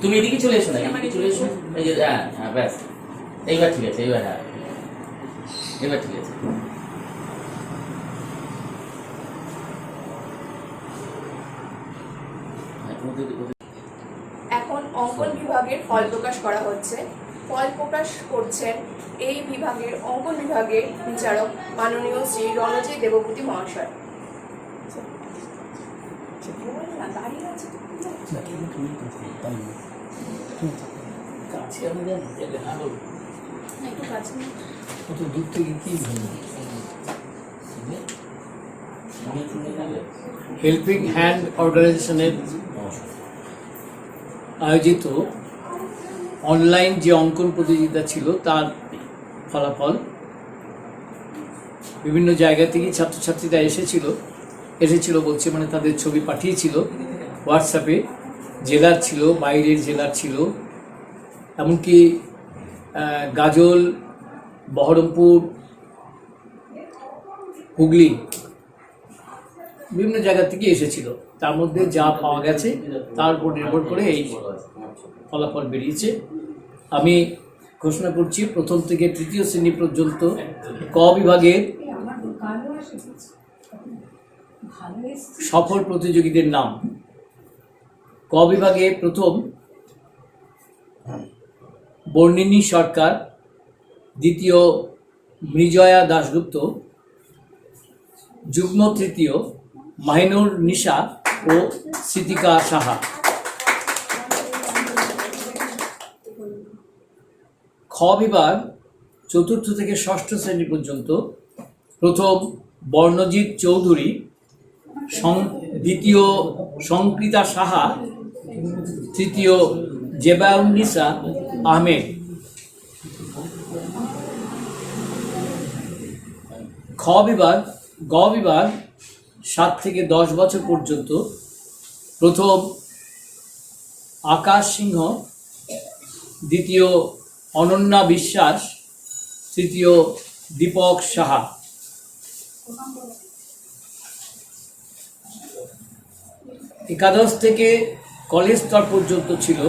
তুমি এদিকে চলে এসো না, এদিকে চলে এসো। এই যে হ্যাঁ হ্যাঁ, ব্যাস এইবার ঠিক আছে, এইবার হ্যাঁ, এবার ঠিক আছে। এখন অঙ্কন বিভাগের ফল প্রকাশ করা হচ্ছে। ফল প্রকাশ করছেন এই বিভাগের অঙ্কন বিভাগের বিচারক মাননীয় শ্রী রণজিৎ দেবভূতি মহাশয়। হেল্পিং হ্যান্ড অর্গানাইজেশনের আয়োজিত অনলাইন যে অঙ্কন প্রতিযোগিতা ছিল তার ফলাফল বিভিন্ন জায়গা থেকে ছাত্রছাত্রীরা এসেছিল বলছে, মানে তাদের ছবি পাঠিয়েছিল হোয়াটসঅ্যাপে। জেলার ছিল, বাইরের জেলার ছিল, এমনকি গাজল, বহরমপুর, হুগলি বিভিন্ন জায়গা থেকে এসেছিল। তার মধ্যে যা পাওয়া গেছে তার উপর নির্ভর করে এই ফলাফল বেরিয়েছে। আমি ঘোষণা করছি প্রথম থেকে তৃতীয় শ্রেণী পর্যন্ত ক বিভাগের সফল প্রতিযোগীদের নাম। ক বিভাগে প্রথম বর্ণিনী সরকার, দ্বিতীয় মৃজয়া দাশগুপ্ত, যুগ্ম তৃতীয় মাহিনুর নিশা ও সিতিকা সাহা। খ বিভাগ চতুর্থ থেকে ষষ্ঠ শ্রেণী পর্যন্ত প্রথম বর্ণজিৎ চৌধুরী, দ্বিতীয় সংকৃতা সাহা, তৃতীয় জেবাউন্নিসা আহমেদ। খ বিভাগ গ বিভাগ 7 থেকে 10 বছর পর্যন্ত প্রথম আকাশ সিংহ, দ্বিতীয় অনন্যা বিশ্বাস, তৃতীয় দীপক সাহা। একাদশ থেকে কলেজ স্তর পর্যন্ত ছিল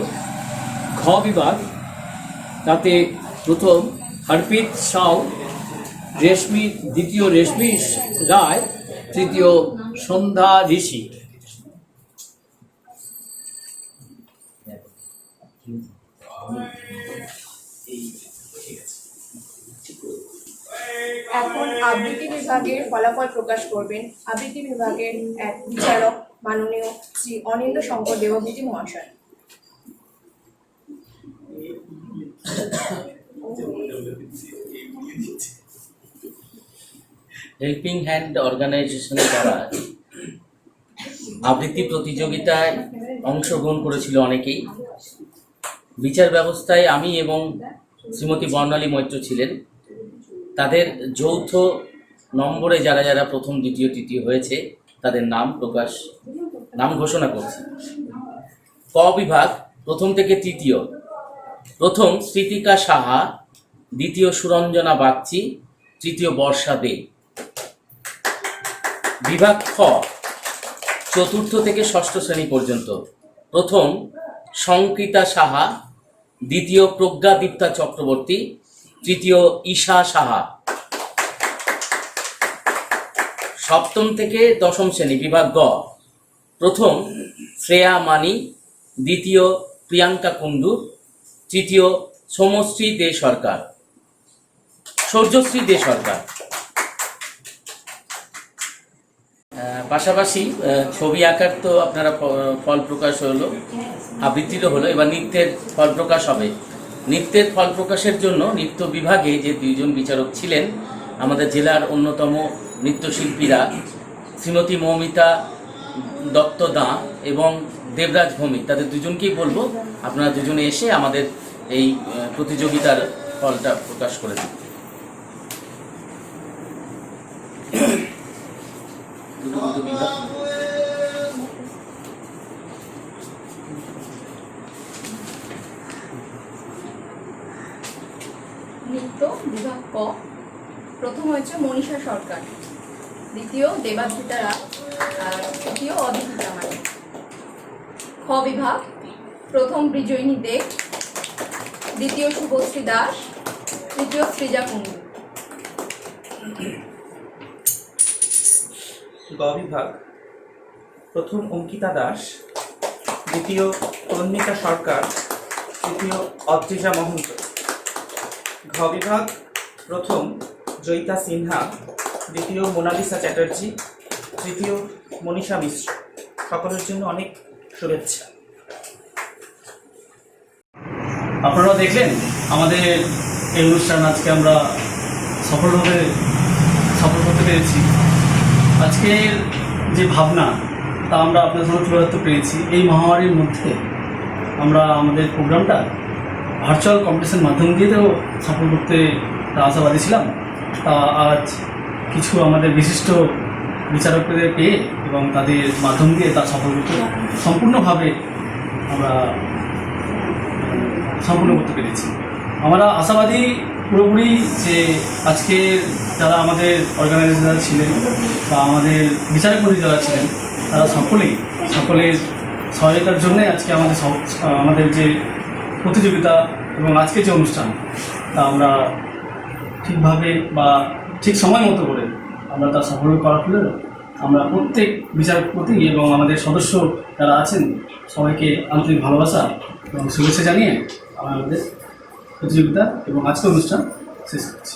ঘ বিভাগ, তাতে প্রথম হরপ্রীত সাউ, দ্বিতীয় রেশমি রায়, তৃতীয় সন্ধ্যা ঋষি। এখন আবৃত্তি বিভাগের ফলাফল প্রকাশ করবেন আবৃত্তি বিভাগের এক বিচারক মাননীয় শ্রী অনিন্দ্য শঙ্কর দেবভূতি মহাশয়। হেল্পিং হ্যান্ড অর্গানাইজেশনের দ্বারা আবৃত্তি প্রতিযোগিতায় অংশগ্রহণ করেছিল অনেকেই। বিচার ব্যবস্থায় আমি এবং শ্রীমতী বর্ণালী মৈত্র ছিলেন। তাদের যৌথ নম্বরে যারা যারা প্রথম, দ্বিতীয়, তৃতীয় হয়েছে তাদের নাম ঘোষণা করছি। ক বিভাগ প্রথম থেকে তৃতীয়, প্রথম স্মৃতিকা সাহা, দ্বিতীয় সুরঞ্জনা বাগচি, তৃতীয় বর্ষা দে। বিভাগ খ চতুর্থ থেকে ষষ্ঠ শ্রেণী পর্যন্ত প্রথম সংকৃতা সাহা, দ্বিতীয় প্রজ্ঞাদীপ্তা চক্রবর্তী, তৃতীয় ঈশা সাহা। সপ্তম থেকে দশম শ্রেণী বিভাগ গ প্রথম শ্রেয়া মানি, দ্বিতীয় প্রিয়াঙ্কা কুণ্ডু, তৃতীয় সৌম্যশ্রী দে সরকার, সৌর্যশ্রী দে সরকার। পাশাপাশি ছবি আঁকার তো আপনারা ফল প্রকাশ হলো, আবৃত্তিরও হলো, এবার নৃত্যের ফল প্রকাশ হবে। নৃত্যের ফল প্রকাশের জন্য নৃত্য বিভাগে যে দুইজন বিচারক ছিলেন আমাদের জেলার অন্যতম নৃত্যশিল্পীরা শ্রীমতী মৌমিতা দত্ত দাঁ এবং দেবরাজ ভৌমিক, তাদের দুজনকেই বলবো আপনারা দুজনে এসে আমাদের এই প্রতিযোগিতার ফলটা প্রকাশ করে দিন। দুটো বিভাগ। নৃত্য বিভাগ ক, প্রথম হয়েছে মনীষা সরকার, দ্বিতীয় দেবাদ্রিতা রায়, আর তৃতীয় অদিতি জামাই। খ বিভাগ, প্রথম বিজয়িনী দেব, দ্বিতীয় শুভশ্রী দাস, তৃতীয় সৃজা কুণ্ডু। গ বিভাগ, প্রথম অঙ্কিতা দাস, দ্বিতীয় তন্মিকা সরকার, তৃতীয় অদ্রিজা মহন্ত। ঘ বিভাগ, প্রথম জয়িতা সিনহা, দ্বিতীয় মোনালিসা চ্যাটার্জি, তৃতীয় মনীষা মিশ্র। সকলের জন্য অনেক শুভেচ্ছা। আপনারা দেখলেন আমাদের এই অনুষ্ঠান আজকে আমরা সফল করতে পেরেছি। আজকের যে ভাবনা তা আমরা আপনাদের সামনে তুলে ধরতে পেরেছি। এই মহামারীর মধ্যে আমরা আমাদের প্রোগ্রামটা ভার্চুয়াল কম্পিটিশন মাধ্যম দিয়েও সফল করতে আশাবাদী ছিলাম। তা আজ কিছু আমাদের বিশিষ্ট বিচারকদের পেয়ে এবং তাদের মাধ্যম দিয়ে তা সফল করতে সম্পূর্ণভাবে আমরা সম্পূর্ণ করতে পেরেছি। আমরা আশাবাদী পুরোপুরি যে আজকের যারা আমাদের অর্গানাইজার ছিলেন বা আমাদের বিচারপতি যারা ছিলেন তারা সকলের সহায়তার জন্যে আজকে আমাদের যে প্রতিযোগিতা এবং আজকের যে অনুষ্ঠান তা আমরা ঠিকভাবে বা ঠিক সময় মতো করে আমরা তা সফল করার ফলে আমরা প্রত্যেক বিচারপতি এবং আমাদের সদস্য যারা আছেন সবাইকে আন্তরিক ভালোবাসা এবং শুভেচ্ছা জানিয়ে আমরা আমাদের প্রতিযোগিতা এবং আজকের অনুষ্ঠান শেষ করছি।